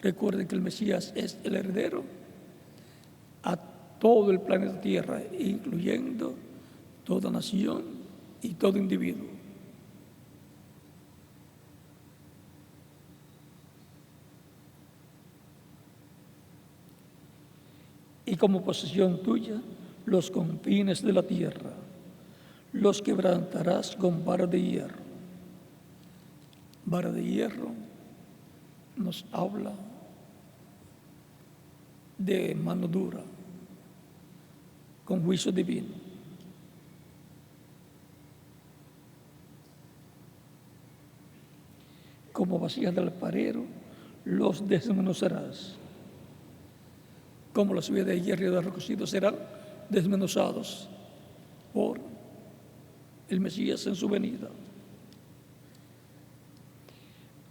Recuerden que el Mesías es el heredero a todo el planeta Tierra, incluyendo toda nación y todo individuo. Y como posesión tuya, los confines de la tierra, los quebrantarás con vara de hierro. Vara de hierro nos habla de mano dura, con juicio divino. Como vasijas del alfarero, los desmenuzarás. Como las vidas de hierro y de recocido serán desmenuzados por el Mesías en su venida.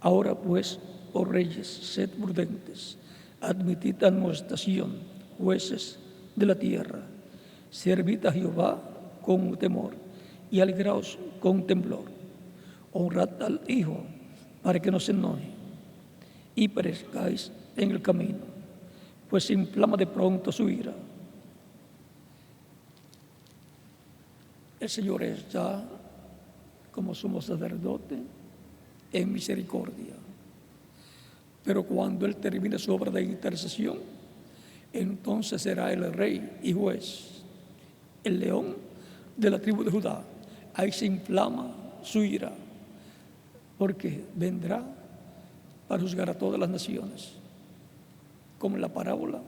Ahora pues, oh reyes, sed prudentes, admitid amonestación, jueces de la tierra, servid a Jehová con temor y alegraos con temblor. Honrad al Hijo para que no se enoje y perezcáis en el camino, pues se inflama de pronto su ira. El Señor es ya como sumo sacerdote en misericordia. Pero cuando Él termine su obra de intercesión, entonces será el rey y juez, el león de la tribu de Judá. Ahí se inflama su ira, porque vendrá para juzgar a todas las naciones, como en la parábola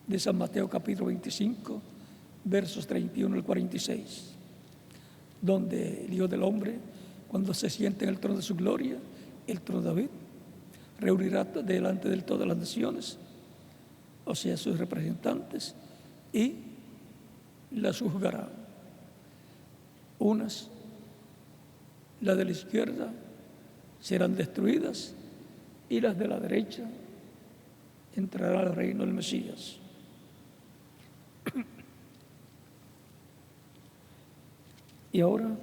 de San Mateo capítulo 25, versos 31 al 46, donde el Hijo del Hombre, cuando se siente en el trono de su gloria, el trono de David, reunirá delante de él todas las naciones, o sea, sus representantes, y las juzgará. Unas, las de la izquierda, serán destruidas, y las de la derecha entrarán al reino del Mesías. Y ahora,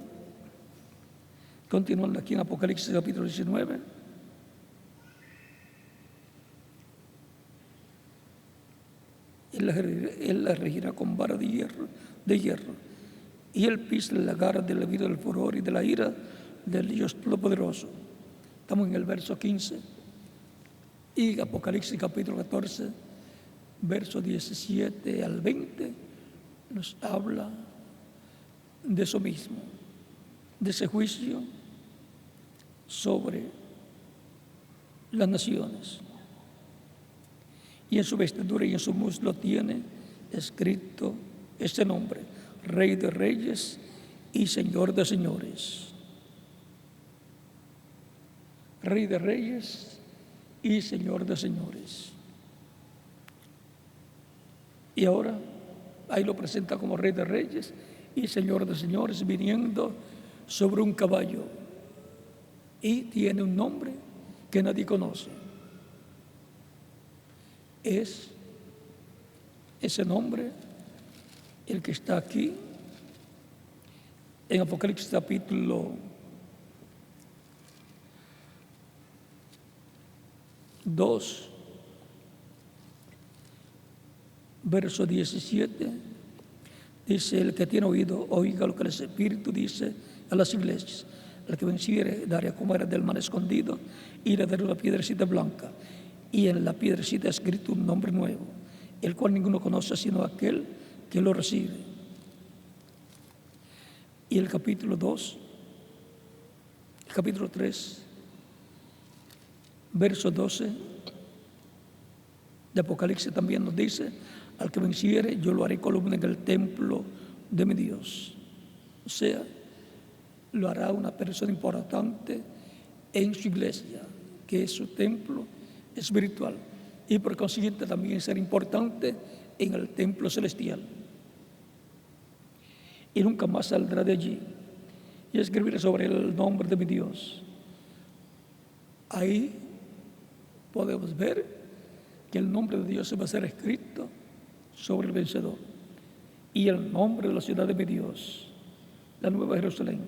continuando aquí en Apocalipsis capítulo 19, Él la regirá con vara de hierro, y él pisa la garra del vida del furor y de la ira del Dios Todopoderoso. Estamos en el verso 15. Y Apocalipsis capítulo 14, verso 17 al 20, nos habla de eso mismo, de ese juicio sobre las naciones. Y en su vestidura y en su muslo tiene escrito este nombre: Rey de Reyes y Señor de Señores. Rey de Reyes y Señor de Señores. Y ahora ahí lo presenta como Rey de Reyes y Señor de Señores, viniendo sobre un caballo, y tiene un nombre que nadie conoce. Es ese nombre el que está aquí en Apocalipsis capítulo 2, verso 17, dice: el que tiene oído, oiga lo que el Espíritu dice a las iglesias. El que venciere daré a comer del man escondido, y le daré una piedrecita blanca, y en la piedrecita escrito un nombre nuevo, el cual ninguno conoce sino aquel que lo recibe. Y el capítulo 2, el capítulo 3, verso 12 de Apocalipsis también nos dice: al que venciere, yo lo haré columna en el templo de mi Dios. O sea, lo hará una persona importante en su iglesia, que es su templo espiritual, y por consiguiente también será importante en el templo celestial. Y nunca más saldrá de allí, y escribiré sobre él el nombre de mi Dios. Ahí podemos ver que el nombre de Dios va a ser escrito sobre el vencedor, y el nombre de la ciudad de mi Dios, la nueva Jerusalén,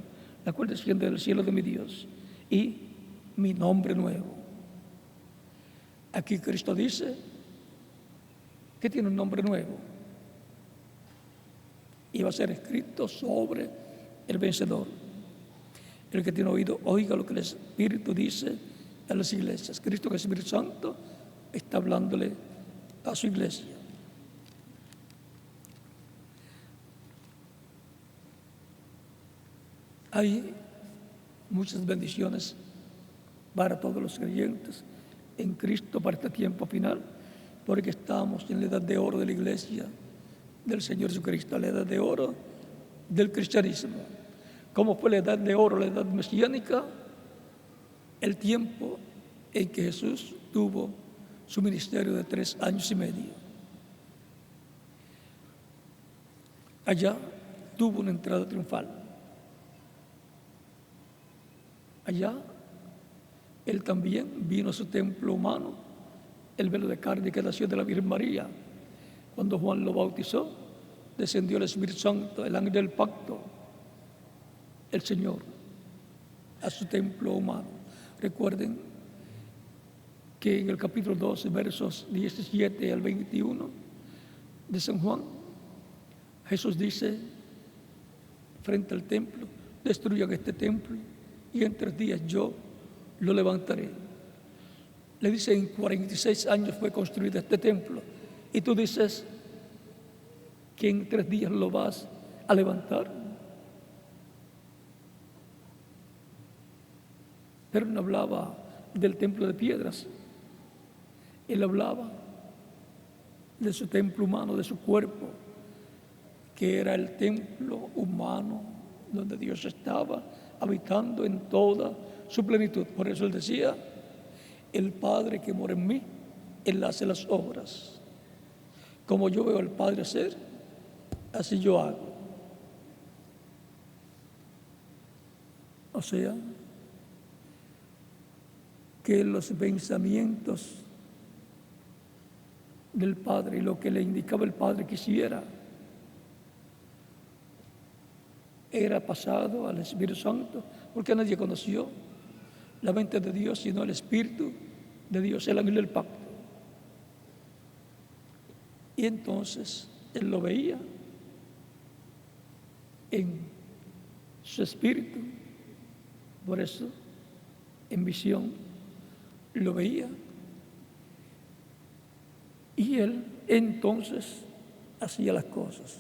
la cual desciende del cielo de mi Dios, y mi nombre nuevo. Aquí Cristo dice que tiene un nombre nuevo, y va a ser escrito sobre el vencedor. El que tiene oído, oiga lo que el Espíritu dice a las iglesias. Cristo, que es Espíritu Santo, está hablándole a su iglesia. Hay muchas bendiciones para todos los creyentes en Cristo para este tiempo final, porque estamos en la edad de oro de la iglesia del Señor Jesucristo, la edad de oro del cristianismo. ¿Cómo fue la edad de oro, la edad mesiánica? El tiempo en que Jesús tuvo su ministerio de 3 años y medio. Allá tuvo una entrada triunfal. Allá Él también vino a su templo humano, el velo de carne que nació de la Virgen María. Cuando Juan lo bautizó, descendió el Espíritu Santo, el ángel del pacto, el Señor, a su templo humano. Recuerden que en el capítulo 12, versos 17 al 21 de San Juan, Jesús dice frente al templo: destruyan este templo y en 3 días yo lo levantaré. Le dice: en 46 años fue construido este templo, y tú dices que en 3 días lo vas a levantar. Pero no hablaba del templo de piedras, él hablaba de su templo humano, de su cuerpo, que era el templo humano donde Dios estaba habitando en toda su plenitud. Por eso él decía: el Padre que mora en mí, él hace las obras. Como yo veo al Padre hacer, así yo hago. O sea, que los pensamientos del Padre y lo que le indicaba el Padre que hiciera era pasado al Espíritu Santo, porque nadie conoció la mente de Dios sino el Espíritu de Dios, el ángel del pacto. Y entonces él lo veía en su espíritu, por eso en visión lo veía, y él entonces hacía las cosas.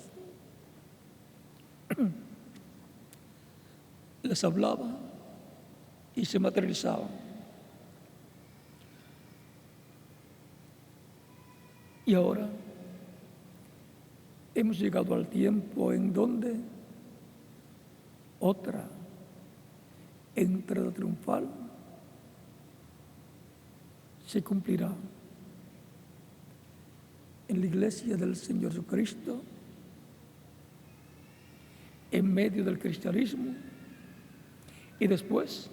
Les hablaba y se materializaban. Y ahora hemos llegado al tiempo en donde otra entrada triunfal se cumplirá en la iglesia del Señor Jesucristo, en medio del cristianismo, y después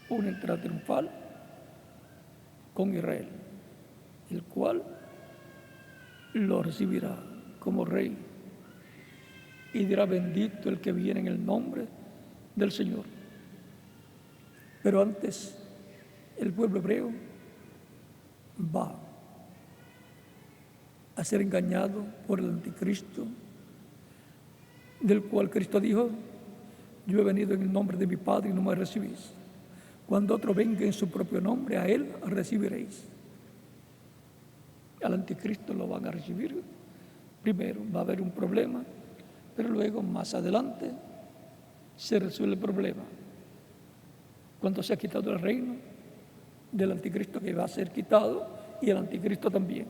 una entrada triunfal con Israel, el cual lo recibirá como rey y dirá: bendito el que viene en el nombre del Señor. Pero antes, el pueblo hebreo va a ser engañado por el anticristo, del cual Cristo dijo: yo he venido en el nombre de mi Padre y no me recibís. Cuando otro venga en su propio nombre, a él recibiréis. Al anticristo lo van a recibir. Primero va a haber un problema, pero luego, más adelante, se resuelve el problema. Cuando se ha quitado el reino del anticristo, que va a ser quitado, y el anticristo también.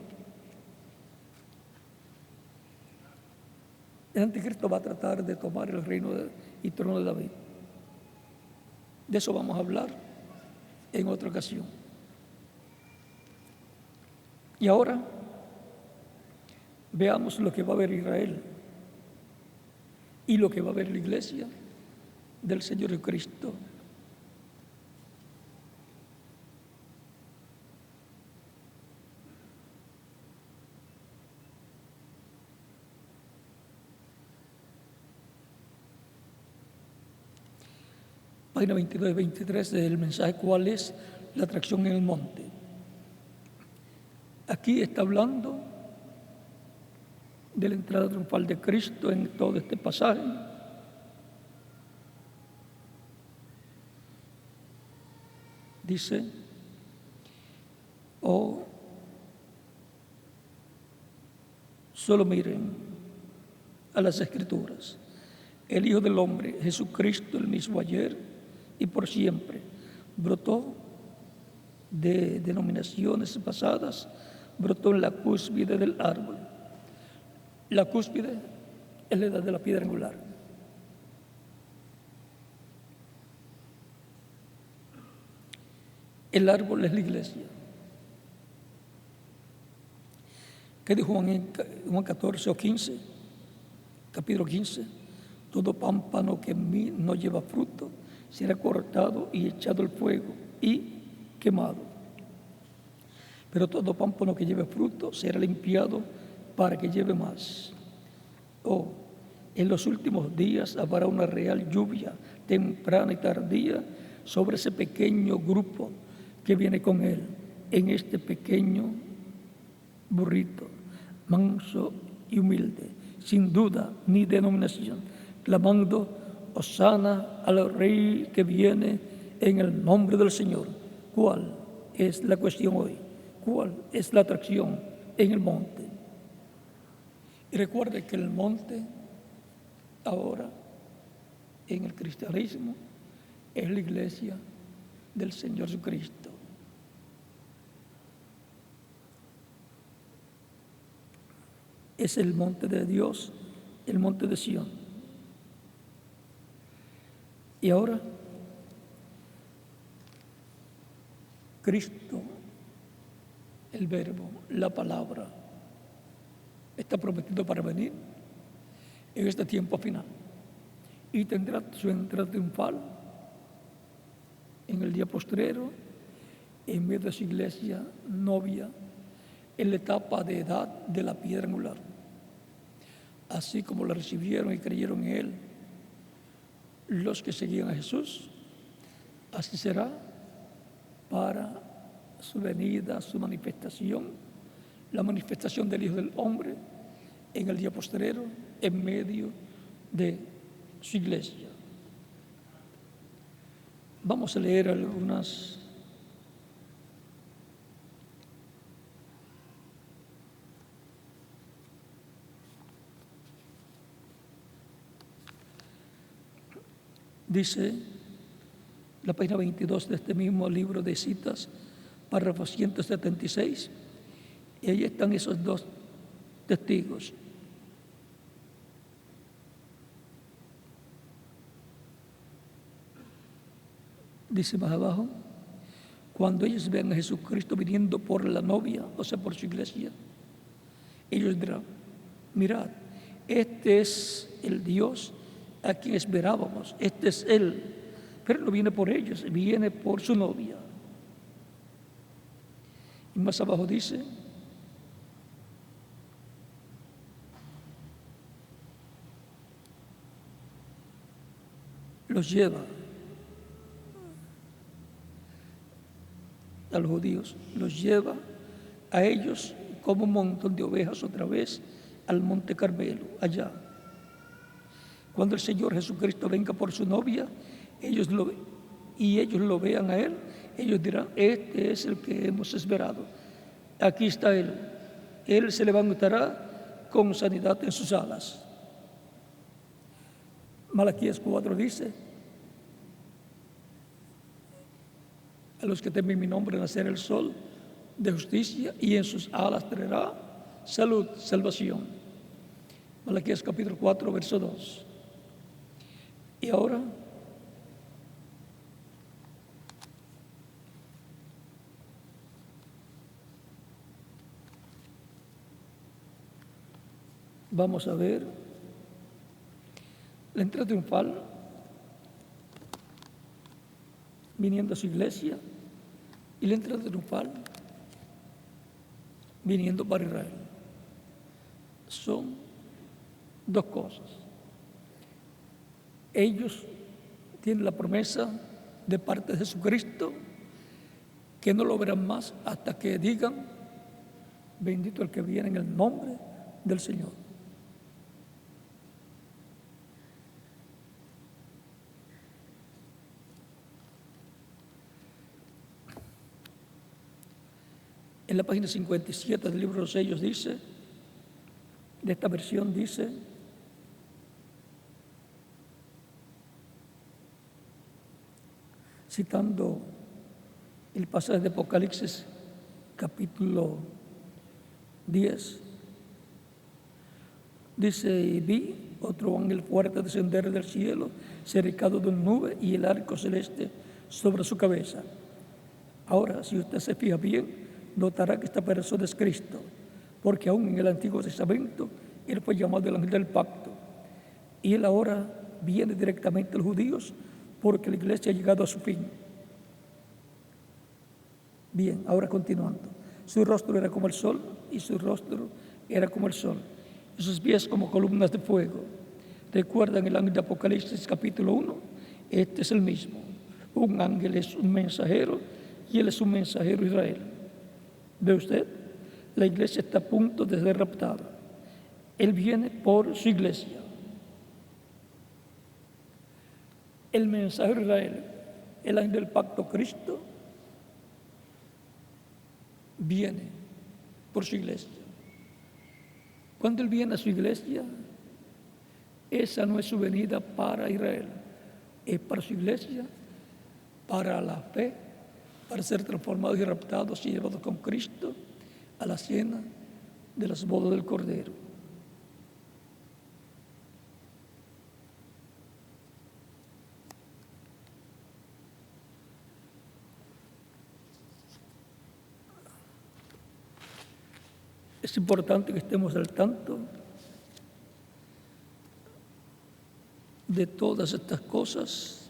El anticristo va a tratar de tomar el reino y trono de David. De eso vamos a hablar en otra ocasión. Y ahora veamos lo que va a ver Israel y lo que va a ver la iglesia del Señor Jesucristo. Página 22 y 23 del mensaje: ¿cuál es la atracción en el monte? Aquí está hablando de la entrada triunfal de Cristo en todo este pasaje. Dice: solo miren a las Escrituras. El Hijo del Hombre, Jesucristo, el mismo ayer y por siempre, brotó de denominaciones pasadas, brotó en la cúspide del árbol. La cúspide es la edad de la piedra angular. El árbol es la iglesia. ¿Qué dijo Juan en Juan 14 o 15? Capítulo 15. Todo pámpano que en mí no lleva fruto será cortado y echado al fuego y quemado. Pero todo pámpano que lleve fruto será limpiado para que lleve más. En los últimos días habrá una real lluvia temprana y tardía sobre ese pequeño grupo que viene con él, en este pequeño burrito, manso y humilde, sin duda ni denominación, clamando: Hosana al Rey que viene en el nombre del Señor. ¿Cuál es la cuestión hoy? ¿Cuál es la atracción en el monte? Y recuerde que el monte ahora en el cristianismo es la iglesia del Señor Jesucristo. es el monte de Dios, el monte de Sión. Y ahora, Cristo, el Verbo, la palabra, está prometido para venir en este tiempo final y tendrá su entrada triunfal en el día postrero en medio de su iglesia novia en la etapa de edad de la piedra angular. Así como la recibieron y creyeron en Él los que seguían a Jesús, así será para su venida, su manifestación, la manifestación del Hijo del Hombre en el día postrero en medio de su iglesia. Vamos a leer algunas dice la página 22 de este mismo libro de citas, párrafo 176, y ahí están esos dos testigos. Dice más abajo, cuando ellos vean a Jesucristo viniendo por la novia, o sea, por su iglesia, ellos dirán, mirad, este es el Dios a quien esperábamos, este es Él, pero no viene por ellos, viene por su novia. Y más abajo dice, los lleva a los judíos, los lleva a ellos como un montón de ovejas otra vez al monte Carmelo, allá. Cuando el Señor Jesucristo venga por su novia, ellos lo vean a Él, ellos dirán, este es el que hemos esperado. Aquí está Él. Él se levantará con sanidad en sus alas. Malaquías 4 dice, a los que temen mi nombre nacerá el sol de justicia y en sus alas traerá salud, salvación. Malaquías capítulo 4, verso 2. Y ahora vamos a ver la entrada triunfal viniendo a su iglesia y la entrada triunfal viniendo para Israel. Son dos cosas. Ellos tienen la promesa de parte de Jesucristo que no lo verán más hasta que digan, bendito el que viene en el nombre del Señor. En la página 57 del libro de los sellos dice, de esta versión dice, citando el pasaje de Apocalipsis capítulo 10, dice, y vi otro ángel fuerte descender del cielo, cercado de una nube y el arco celeste sobre su cabeza. Ahora, si usted se fija bien, notará que esta persona es Cristo, porque aún en el Antiguo Testamento Él fue llamado el ángel del pacto. Y Él ahora viene directamente a los judíos porque la iglesia ha llegado a su fin. Bien, ahora continuando. Su rostro era como el sol y su rostro era como el sol. Y sus pies como columnas de fuego. ¿Recuerdan el ángel de Apocalipsis capítulo 1? Este es el mismo. Un ángel es un mensajero y Él es un mensajero de Israel. ¿Ve usted? La iglesia está a punto de ser raptada. Él viene por su iglesia. El mensajero de Israel, el ángel del pacto Cristo, viene por su iglesia. Cuando Él viene a su iglesia, esa no es su venida para Israel, es para su iglesia, para la fe, para ser transformados y raptados y llevados con Cristo a la cena de las bodas del Cordero. Es importante que estemos al tanto de todas estas cosas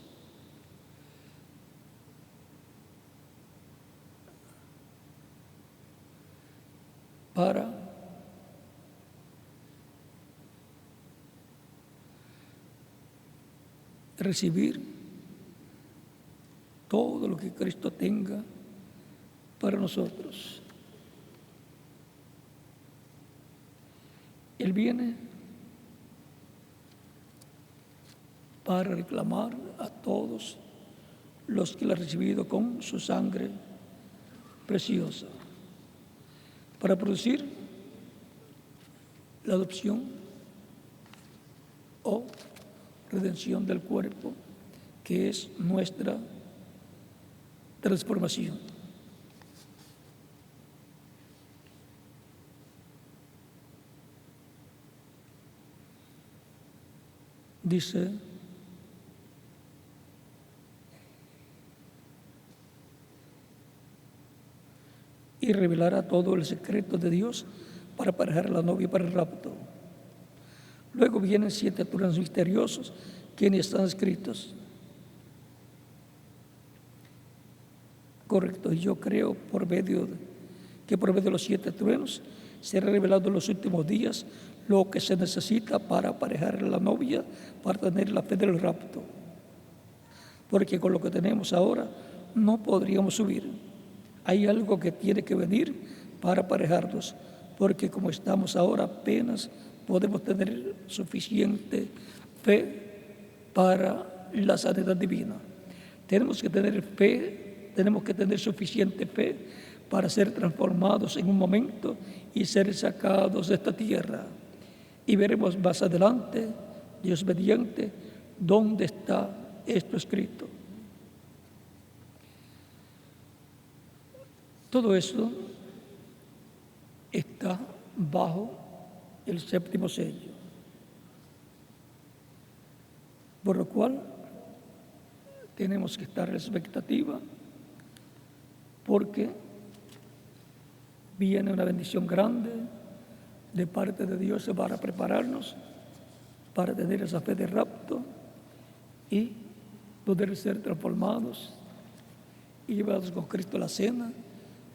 para recibir todo lo que Cristo tenga para nosotros. Él viene para reclamar a todos los que le han recibido con su sangre preciosa, para producir la adopción o redención del cuerpo, que es nuestra transformación. Dice: y revelará todo el secreto de Dios para aparejar a la novia para el rapto. Luego vienen 7 truenos misteriosos, quienes están escritos. Correcto, yo creo que por medio de los 7 truenos será revelado en los últimos días lo que se necesita para aparejar a la novia, para tener la fe del rapto. Porque con lo que tenemos ahora no podríamos subir. Hay algo que tiene que venir para aparejarnos, porque como estamos ahora apenas podemos tener suficiente fe para la sanidad divina. Tenemos que tener suficiente fe para ser transformados en un momento y ser sacados de esta tierra. Y veremos más adelante, Dios mediante, dónde está esto escrito. Todo eso está bajo el 7º sello, por lo cual tenemos que estar en la expectativa, porque viene una bendición grande de parte de Dios para prepararnos para tener esa fe de rapto y poder ser transformados y llevados con Cristo a la cena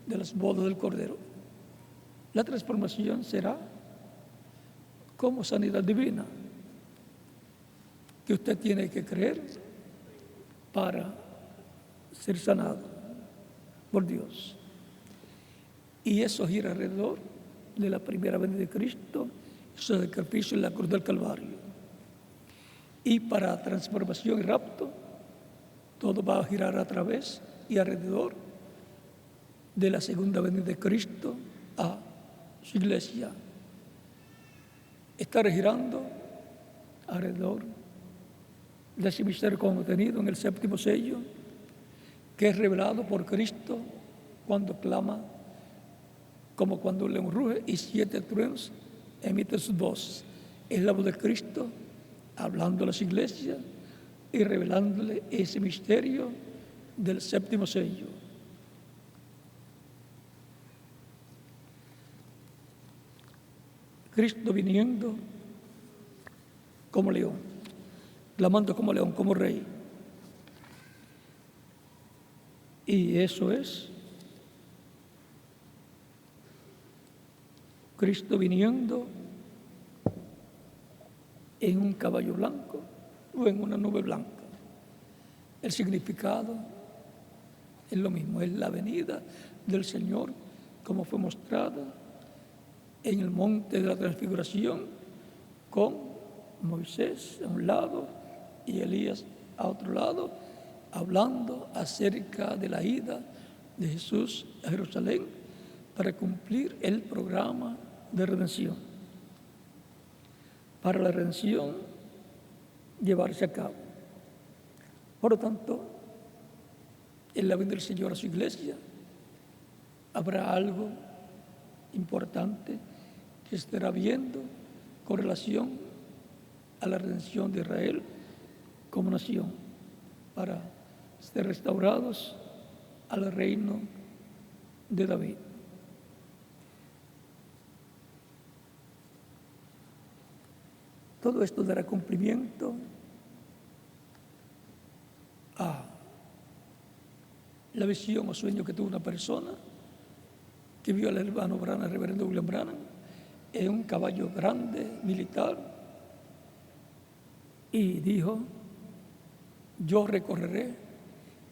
de las bodas del Cordero. La transformación será como sanidad divina, que usted tiene que creer para ser sanado por Dios. Y eso gira alrededor de la primera venida de Cristo, su sacrificio en la cruz del Calvario. Y para transformación y rapto, todo va a girar a través y alrededor de la segunda venida de Cristo a su iglesia. Está girando alrededor de ese misterio contenido en el 7º sello, que es revelado por Cristo cuando clama, como cuando un león ruge y 7 truenos emiten sus voces. Es la voz de Cristo hablando a las iglesias y revelándole ese misterio del 7º sello. Cristo viniendo como león, clamando como león, como rey. Y eso es Cristo viniendo en un caballo blanco o en una nube blanca. El significado es lo mismo, es la venida del Señor como fue mostrada en el monte de la transfiguración con Moisés a un lado y Elías a otro lado, hablando acerca de la ida de Jesús a Jerusalén para cumplir el programa de redención. Para la redención llevarse a cabo. Por lo tanto, en la venida del Señor a su iglesia habrá algo importante que estará viendo con relación a la redención de Israel como nación, para ser restaurados al reino de David. Todo esto dará cumplimiento a la visión o sueño que tuvo una persona que vio al hermano Branham, el reverendo William Branham, en un caballo grande, militar, y dijo: yo recorreré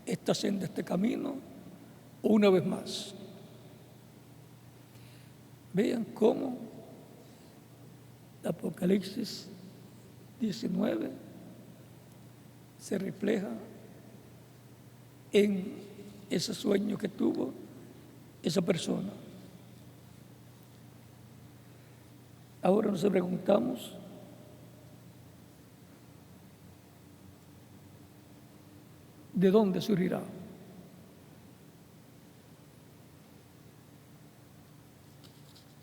esta senda, este camino, una vez más. Vean cómo Apocalipsis 19 se refleja en ese sueño que tuvo esa persona. Ahora nos preguntamos: ¿de dónde surgirá?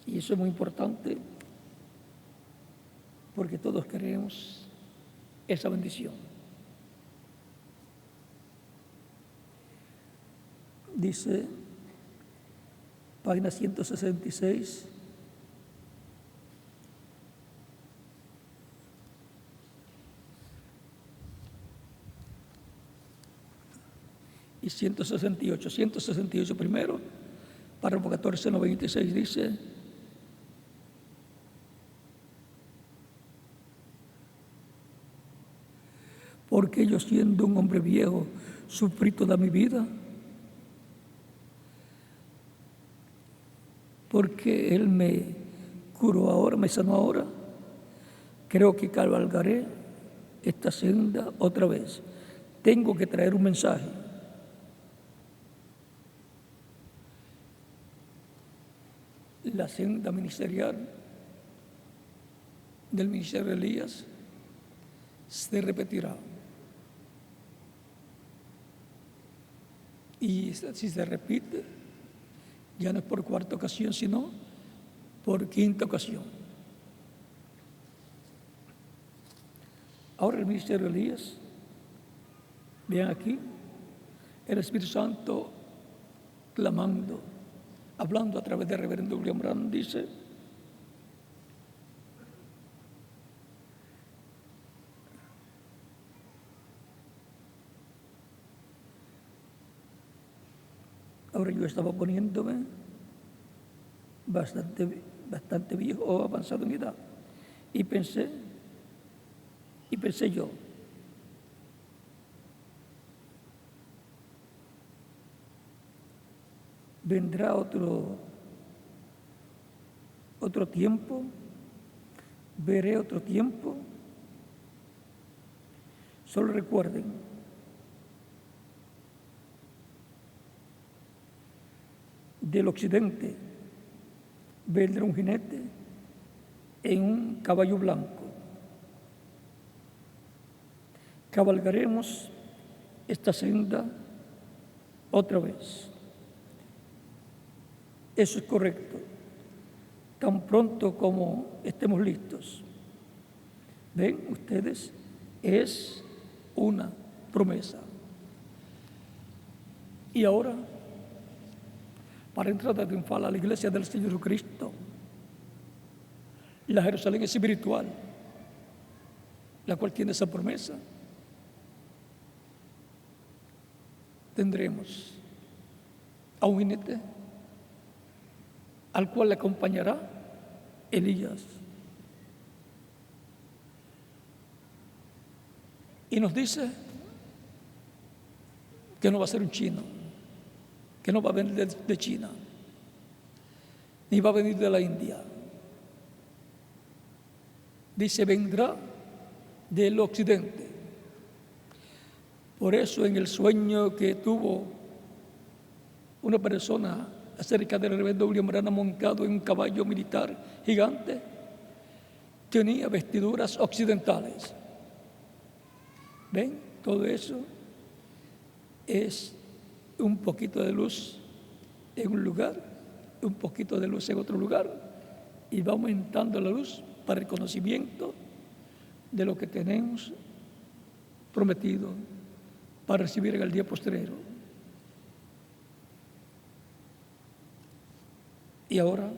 Y eso es muy importante, porque todos queremos esa bendición. Dice, página 166, y 168. 168 primero, párrafo 1496, dice: porque yo, siendo un hombre viejo, sufrí toda mi vida, porque Él me curó ahora, me sanó ahora, creo que cabalgaré esta senda otra vez. Tengo que traer un mensaje. La senda ministerial del ministerio de Elías se repetirá. Y si se repite, ya no es por cuarta ocasión, sino por quinta ocasión. Ahora el ministerio de Elías, vean aquí, el Espíritu Santo clamando, hablando a través del reverendo William Branham, dice: ahora yo estaba poniéndome bastante viejo o avanzado en edad, y pensé yo, vendrá otro tiempo, veré otro tiempo. Solo recuerden, del occidente vendrá un jinete en un caballo blanco. Cabalgaremos esta senda otra vez. Eso es correcto, tan pronto como estemos listos. ¿Ven ustedes? Es una promesa. Y ahora, para entrar triunfal a la iglesia del Señor Jesucristo, la Jerusalén espiritual, la cual tiene esa promesa, tendremos a un jinete al cual le acompañará Elías. Y nos dice que no va a ser un chino, que no va a venir de China, ni va a venir de la India. Dice, vendrá del occidente. Por eso en el sueño que tuvo una persona acerca del reverendo William Branham montado en un caballo militar gigante, tenía vestiduras occidentales. ¿Ven? Todo eso es un poquito de luz en un lugar, un poquito de luz en otro lugar, y va aumentando la luz para el conocimiento de lo que tenemos prometido para recibir en el día postrero. Y ahora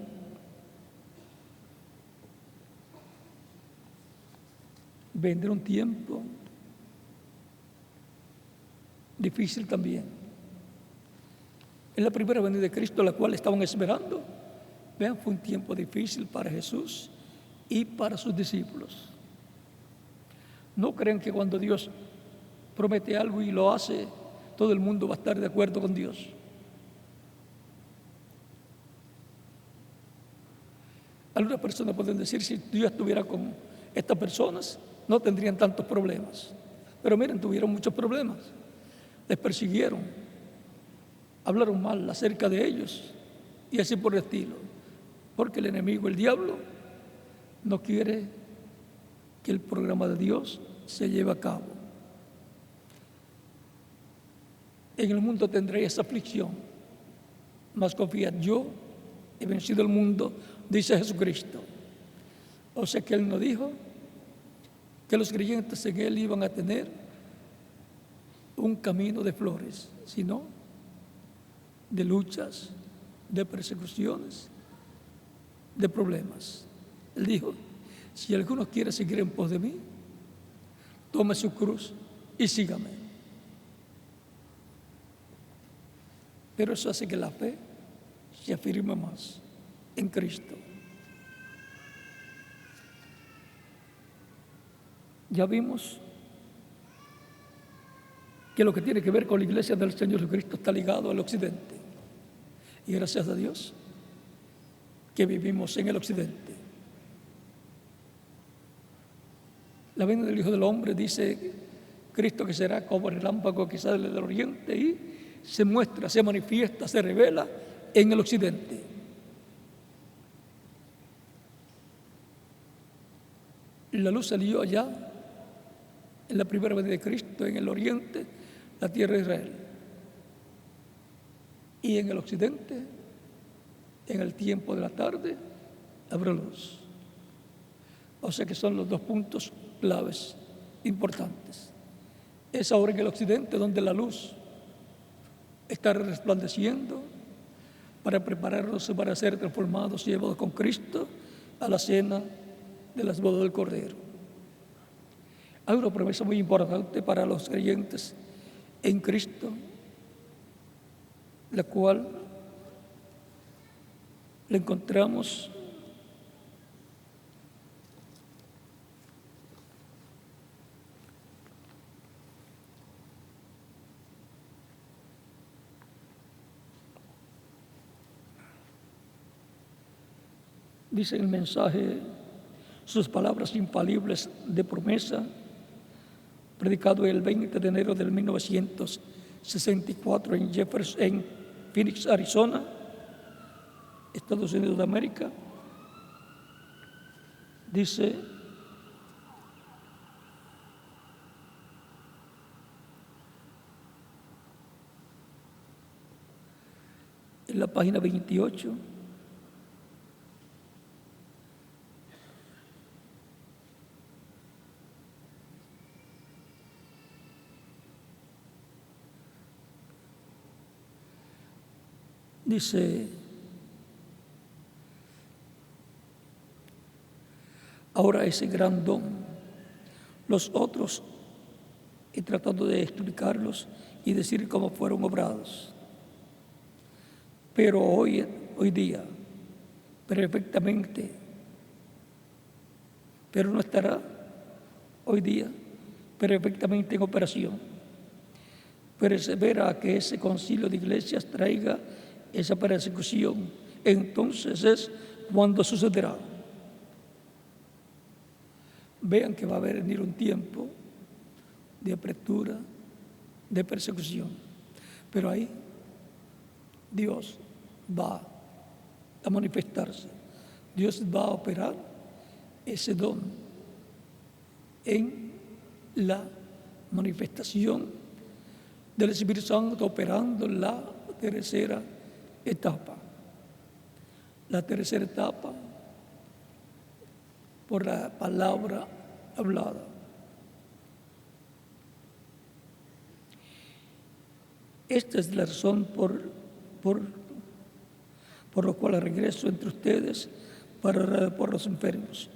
vendrá un tiempo difícil también. En la primera venida de Cristo, la cual estaban esperando, vean, fue un tiempo difícil para Jesús y para sus discípulos. No crean que cuando Dios promete algo y lo hace, todo el mundo va a estar de acuerdo con Dios. Algunas personas pueden decir, si Dios estuviera con estas personas, no tendrían tantos problemas. Pero miren, tuvieron muchos problemas. Les persiguieron, hablaron mal acerca de ellos y así por el estilo. Porque el enemigo, el diablo, no quiere que el programa de Dios se lleve a cabo. En el mundo tendréis esa aflicción, mas confiad, yo he vencido el mundo, dice Jesucristo. O sea que Él no dijo que los creyentes en Él iban a tener un camino de flores, sino de luchas, de persecuciones, de problemas. Él dijo, si alguno quiere seguir en pos de mí, tome su cruz y sígame. Pero eso hace que la fe se afirme más en Cristo. Ya vimos que lo que tiene que ver con la iglesia del Señor Jesucristo está ligado al occidente. Y gracias a Dios que vivimos en el occidente. La venida del Hijo del Hombre, dice Cristo, que será como el relámpago que sale del oriente y se muestra, se manifiesta, se revela en el occidente. La luz salió allá en la primera venida de Cristo, en el oriente, la tierra de Israel. Y en el occidente, en el tiempo de la tarde, habrá luz. O sea que son los dos puntos claves importantes. Es ahora en el occidente donde la luz está resplandeciendo para prepararnos para ser transformados y llevados con Cristo a la cena de las bodas del Cordero. Hay una promesa muy importante para los creyentes en Cristo, la cual la encontramos dice el mensaje, sus palabras infalibles de promesa, predicado el 20 de enero del 1964 en Phoenix, Arizona, Estados Unidos de América. Dice, en la página 28, dice, ahora ese gran don, los otros, he tratado de explicarlos y decir cómo fueron obrados. Pero hoy día, perfectamente, pero no estará hoy día perfectamente en operación. Persevera a que ese concilio de iglesias traiga esa persecución. Entonces es cuando sucederá. Vean que va a venir un tiempo de apertura, de persecución. Pero ahí Dios va a manifestarse. Dios va a operar ese don en la manifestación del Espíritu Santo, operando la tercera etapa. La tercera etapa por la palabra hablada. Esta es la razón por lo cual regreso entre ustedes para orar por los enfermos.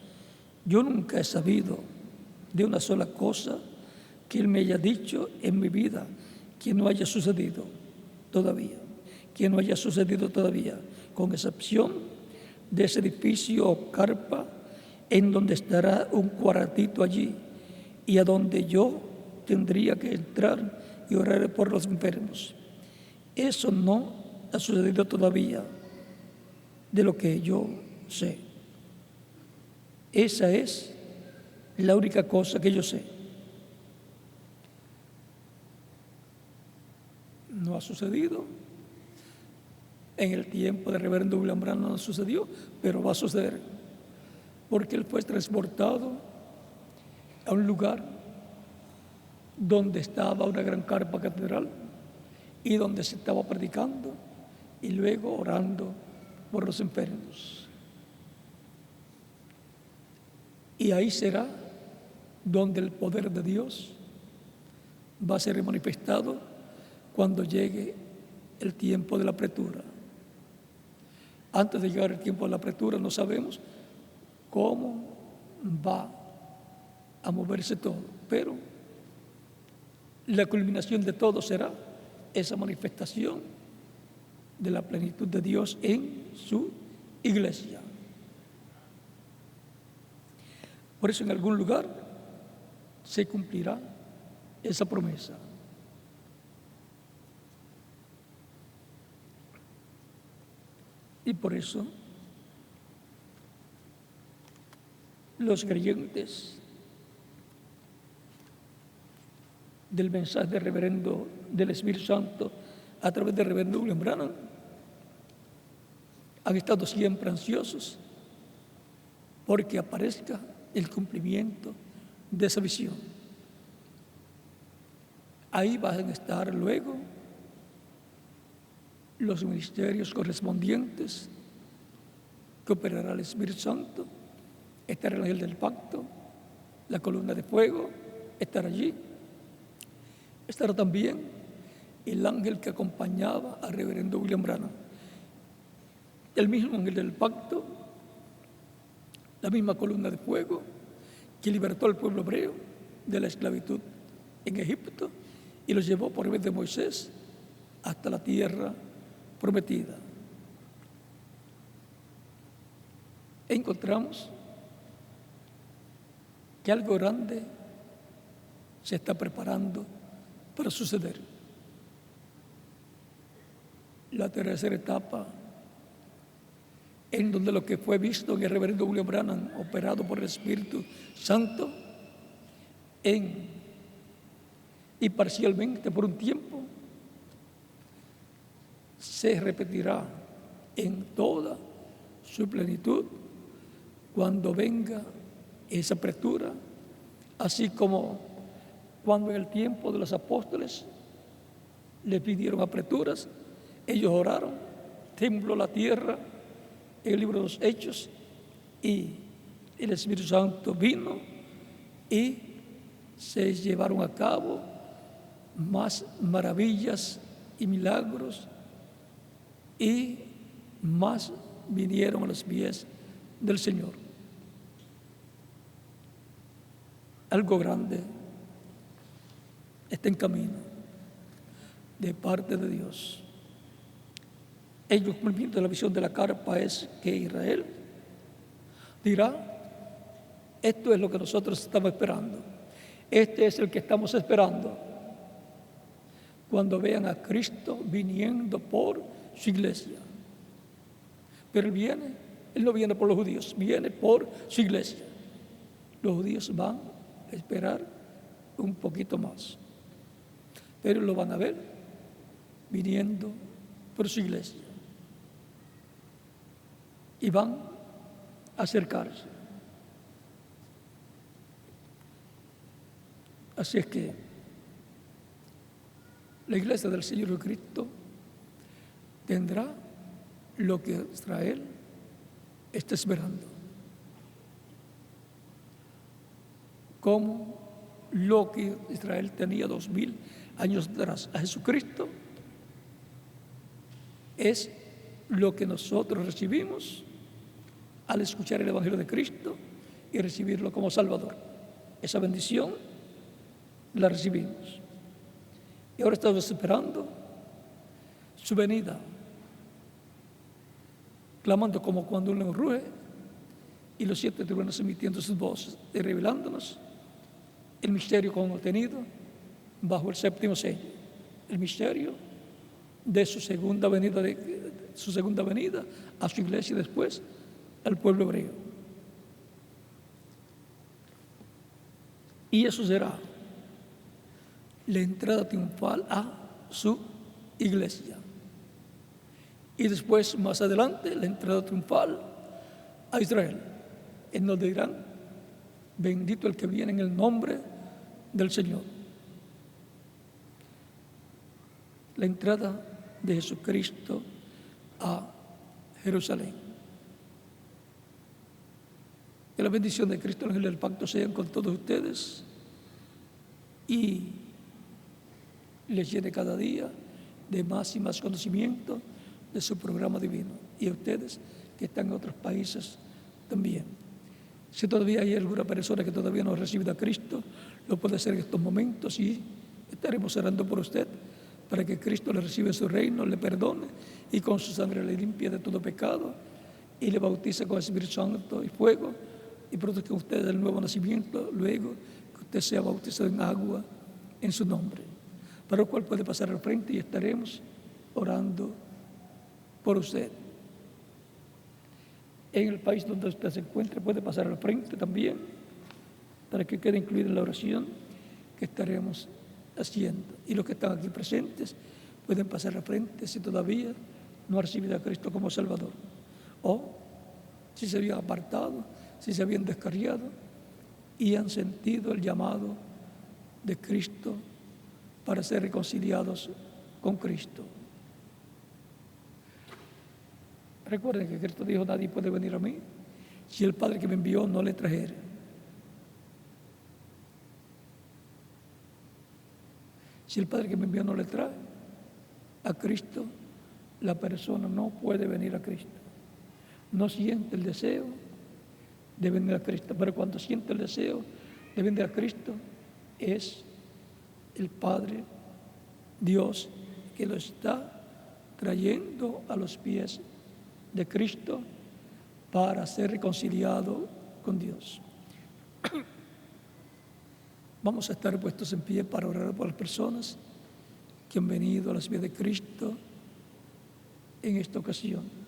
Yo nunca he sabido de una sola cosa que Él me haya dicho en mi vida que no haya sucedido todavía, con excepción de ese edificio o carpa en donde estará un cuartito allí y a donde yo tendría que entrar y orar por los enfermos. Eso no ha sucedido todavía, de lo que yo sé. Esa es la única cosa que yo sé. No ha sucedido. En el tiempo de Reverendo William Branham no sucedió, pero va a suceder, porque él fue transportado a un lugar donde estaba una gran carpa catedral y donde se estaba predicando y luego orando por los enfermos. Y ahí será donde el poder de Dios va a ser manifestado cuando llegue el tiempo de la apretura. Antes de llegar el tiempo de la apretura no sabemos cómo va a moverse todo, pero la culminación de todo será esa manifestación de la plenitud de Dios en su iglesia. Por eso en algún lugar se cumplirá esa promesa. Y por eso los creyentes del mensaje del reverendo del Espíritu Santo a través del reverendo William Branham han estado siempre ansiosos porque aparezca el cumplimiento de esa visión. Ahí van a estar luego los ministerios correspondientes que operará el Espíritu Santo. Estará el ángel del pacto, la columna de fuego, estará allí. Estará también el ángel que acompañaba al reverendo William Branham, el mismo ángel del pacto, la misma columna de fuego que libertó al pueblo hebreo de la esclavitud en Egipto y los llevó por medio de Moisés hasta la tierra prometida. Encontramos que algo grande se está preparando para suceder. La tercera etapa, en donde lo que fue visto en el reverendo William Branham, operado por el Espíritu Santo, y parcialmente por un tiempo, se repetirá en toda su plenitud cuando venga esa apertura, así como cuando en el tiempo de los apóstoles le pidieron aperturas, ellos oraron, tembló la tierra en el libro de los Hechos y el Espíritu Santo vino y se llevaron a cabo más maravillas y milagros y más vinieron a los pies del Señor. Algo grande está en camino de parte de Dios. El cumplimiento de la visión de la carpa es que Israel dirá: esto es lo que nosotros estamos esperando, este es el que estamos esperando, cuando vean a Cristo viniendo por su iglesia. Pero Él no viene por los judíos, viene por su iglesia. Los judíos van a esperar un poquito más, pero lo van a ver viniendo por su iglesia y van a acercarse. Así es que la iglesia del Señor Jesucristo tendrá lo que Israel está esperando, como lo que Israel tenía 2000 años atrás a Jesucristo, es lo que nosotros recibimos al escuchar el Evangelio de Cristo y recibirlo como Salvador. esa bendición la recibimos. Y ahora estamos esperando su venida, clamando como cuando un león ruge y los 7 truenos emitiendo sus voces y revelándonos el misterio contenido bajo el 7º sello, el misterio de su segunda venida, a su iglesia y después al pueblo hebreo. Y eso será la entrada triunfal a su iglesia. Y después, más adelante, la entrada triunfal a Israel, en donde dirán: bendito el que viene en el nombre del Señor. La entrada de Jesucristo a Jerusalén. Que la bendición de Cristo, el ángel del pacto, sean con todos ustedes y les llene cada día de más y más conocimiento de su programa divino. Y a ustedes que están en otros países también. Si todavía hay alguna persona que todavía no ha recibido a Cristo, lo puede hacer en estos momentos y estaremos orando por usted para que Cristo le reciba en su reino, le perdone y con su sangre le limpie de todo pecado y le bautice con el Espíritu Santo y fuego y produzca usted el nuevo nacimiento luego que usted sea bautizado en agua en su nombre, para lo cual puede pasar al frente y estaremos orando por usted. En el país donde usted se encuentre puede pasar al frente también para que quede incluida en la oración que estaremos haciendo. Y los que están aquí presentes pueden pasar al frente si todavía no han recibido a Cristo como Salvador, o si se habían apartado, si se habían descarriado y han sentido el llamado de Cristo para ser reconciliados con Cristo. Recuerden que Cristo dijo: nadie puede venir a mí si el Padre que me envió no le trajere. Si el Padre que me envió no le trae a Cristo, la persona no puede venir a Cristo. No siente el deseo de venir a Cristo, pero cuando siente el deseo de venir a Cristo, es el Padre, Dios, que lo está trayendo a los pies de Cristo para ser reconciliado con Dios. Vamos a estar puestos en pie para orar por las personas que han venido a los pies de Cristo en esta ocasión.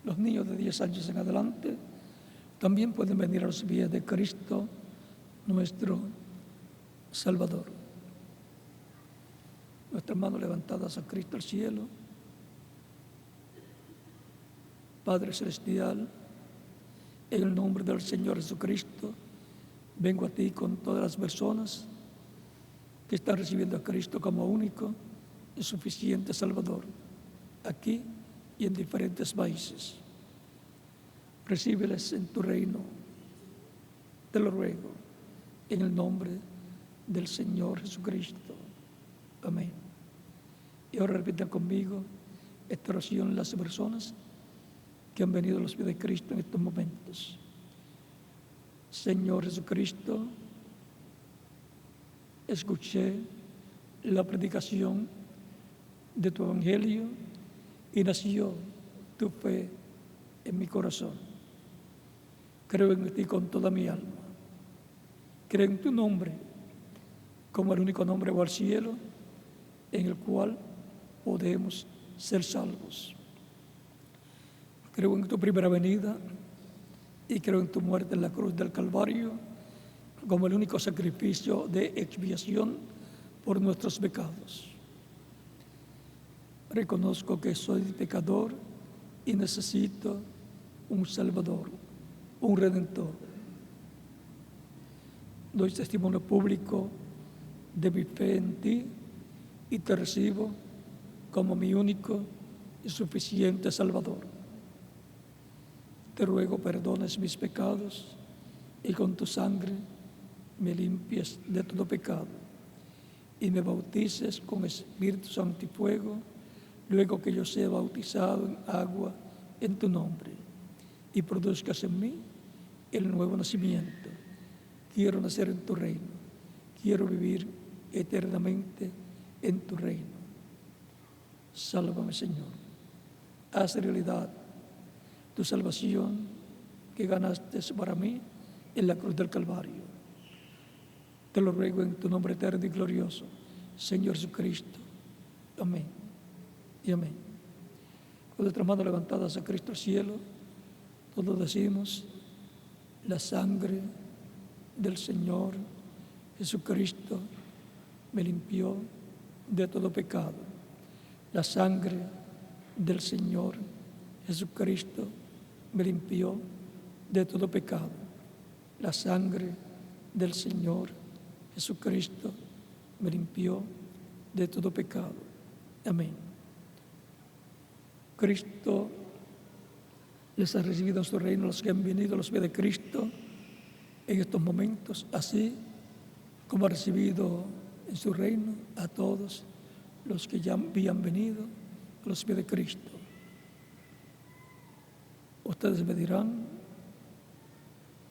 Los niños de 10 años en adelante también pueden venir a los pies de Cristo, nuestro Salvador. Nuestras manos levantadas a Cristo al cielo. Padre Celestial, en el nombre del Señor Jesucristo, vengo a ti con todas las personas que están recibiendo a Cristo como único y suficiente Salvador, aquí y en diferentes países. Recíbeles en tu reino, te lo ruego, en el nombre del Señor Jesucristo. Amén. Y ahora repitan conmigo esta oración las personas que han venido a los pies de Cristo en estos momentos. Señor Jesucristo, escuché la predicación de tu evangelio y nació tu fe en mi corazón. Creo en ti con toda mi alma. Creo en tu nombre como el único nombre al cielo en el cual podemos ser salvos. Creo en tu primera venida y creo en tu muerte en la cruz del Calvario como el único sacrificio de expiación por nuestros pecados. Reconozco que soy pecador y necesito un Salvador, un Redentor. Doy testimonio público de mi fe en ti y te recibo como mi único y suficiente Salvador. Te ruego perdones mis pecados y con tu sangre me limpies de todo pecado y me bautices con Espíritu Santo y fuego, luego que yo sea bautizado en agua en tu nombre, y produzcas en mí el nuevo nacimiento. Quiero nacer en tu reino, quiero vivir eternamente en tu reino. Sálvame, Señor. Haz realidad tu salvación que ganaste para mí en la cruz del Calvario. Te lo ruego en tu nombre eterno y glorioso, Señor Jesucristo. Amén y amén. Con nuestras manos levantadas a Cristo al cielo, todos decimos: la sangre del Señor Jesucristo me limpió de todo pecado. La sangre del Señor Jesucristo me limpió de todo pecado. La sangre del Señor Jesucristo me limpió de todo pecado. Amén. Cristo les ha recibido en su reino los que han venido a los pies de Cristo en estos momentos, así como ha recibido en su reino a todos los que ya habían venido a los pies de Cristo. Ustedes me dirán,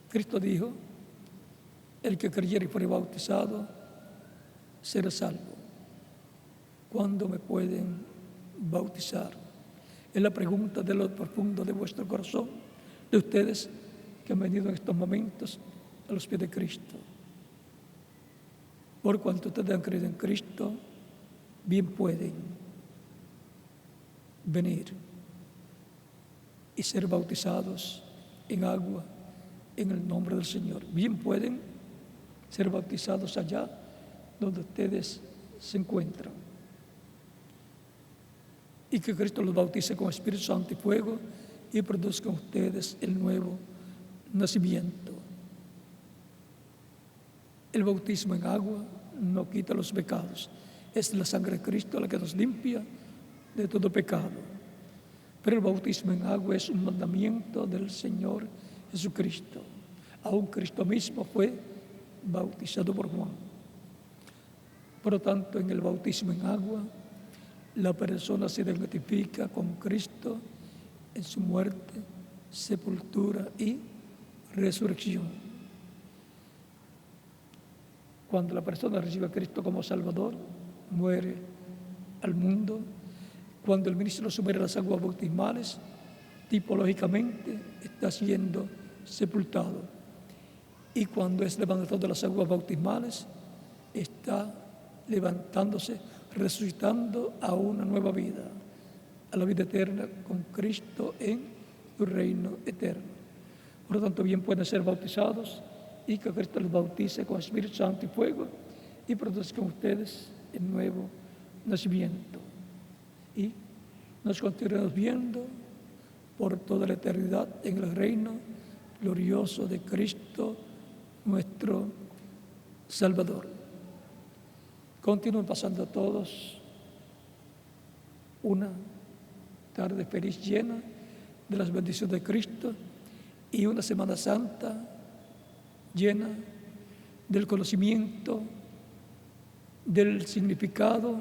Cristo dijo: el que creyere y fuere bautizado será salvo. ¿Cuándo me pueden bautizar? Es la pregunta de lo profundo de vuestro corazón, de ustedes que han venido en estos momentos a los pies de Cristo. Por cuanto ustedes han creído en Cristo, bien pueden venir y ser bautizados en agua en el nombre del Señor. Bien pueden ser bautizados allá donde ustedes se encuentran. Y que Cristo los bautice con Espíritu Santo y fuego y produzca en ustedes el nuevo nacimiento. El bautismo en agua no quita los pecados. Es la sangre de Cristo la que nos limpia de todo pecado. Pero el bautismo en agua es un mandamiento del Señor Jesucristo. Aún Cristo mismo fue bautizado por Juan. Por lo tanto, en el bautismo en agua, la persona se identifica con Cristo en su muerte, sepultura y resurrección. Cuando la persona recibe a Cristo como Salvador, muere al mundo. Cuando el ministro sumerge las aguas bautismales, tipológicamente está siendo sepultado. Y cuando es levantado de las aguas bautismales, está levantándose, resucitando a una nueva vida, a la vida eterna con Cristo en su reino eterno. Por lo tanto, bien pueden ser bautizados y que Cristo los bautice con Espíritu Santo y fuego y produzcan ustedes el nuevo nacimiento. Y nos continuamos viendo por toda la eternidad en el reino glorioso de Cristo, nuestro Salvador. Continúen pasando todos una tarde feliz llena de las bendiciones de Cristo y una Semana Santa llena del conocimiento del significado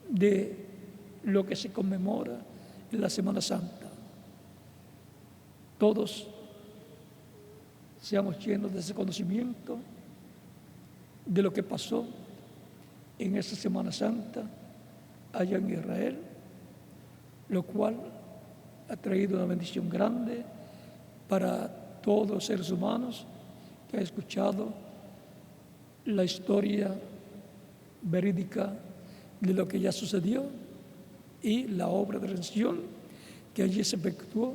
de lo que se conmemora en la Semana Santa. Todos seamos llenos de ese conocimiento de lo que pasó en esa Semana Santa allá en Israel, lo cual ha traído una bendición grande para todos los seres humanos que han escuchado la historia verídica de lo que ya sucedió y la obra de redención que allí se efectuó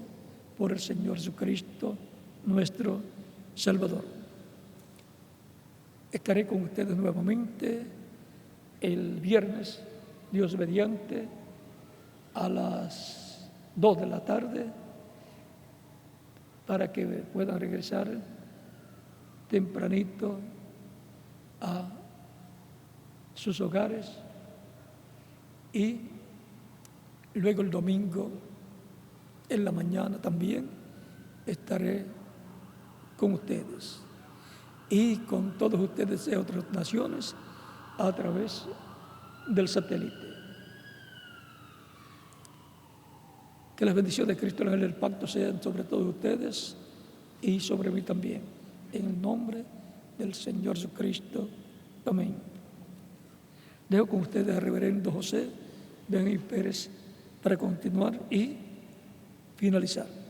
por el Señor Jesucristo, nuestro Salvador. Estaré con ustedes nuevamente el viernes, Dios mediante, a las 2 de la tarde, para que puedan regresar tempranito a sus hogares, y luego el domingo en la mañana también estaré con ustedes. y con todos ustedes de otras naciones a través del satélite. Que las bendiciones de Cristo, el ángel del pacto, sean sobre todos ustedes y sobre mí también. En el nombre del Señor Jesucristo. Amén. Dejo con ustedes al reverendo José Benny Pérez para continuar y finalizar.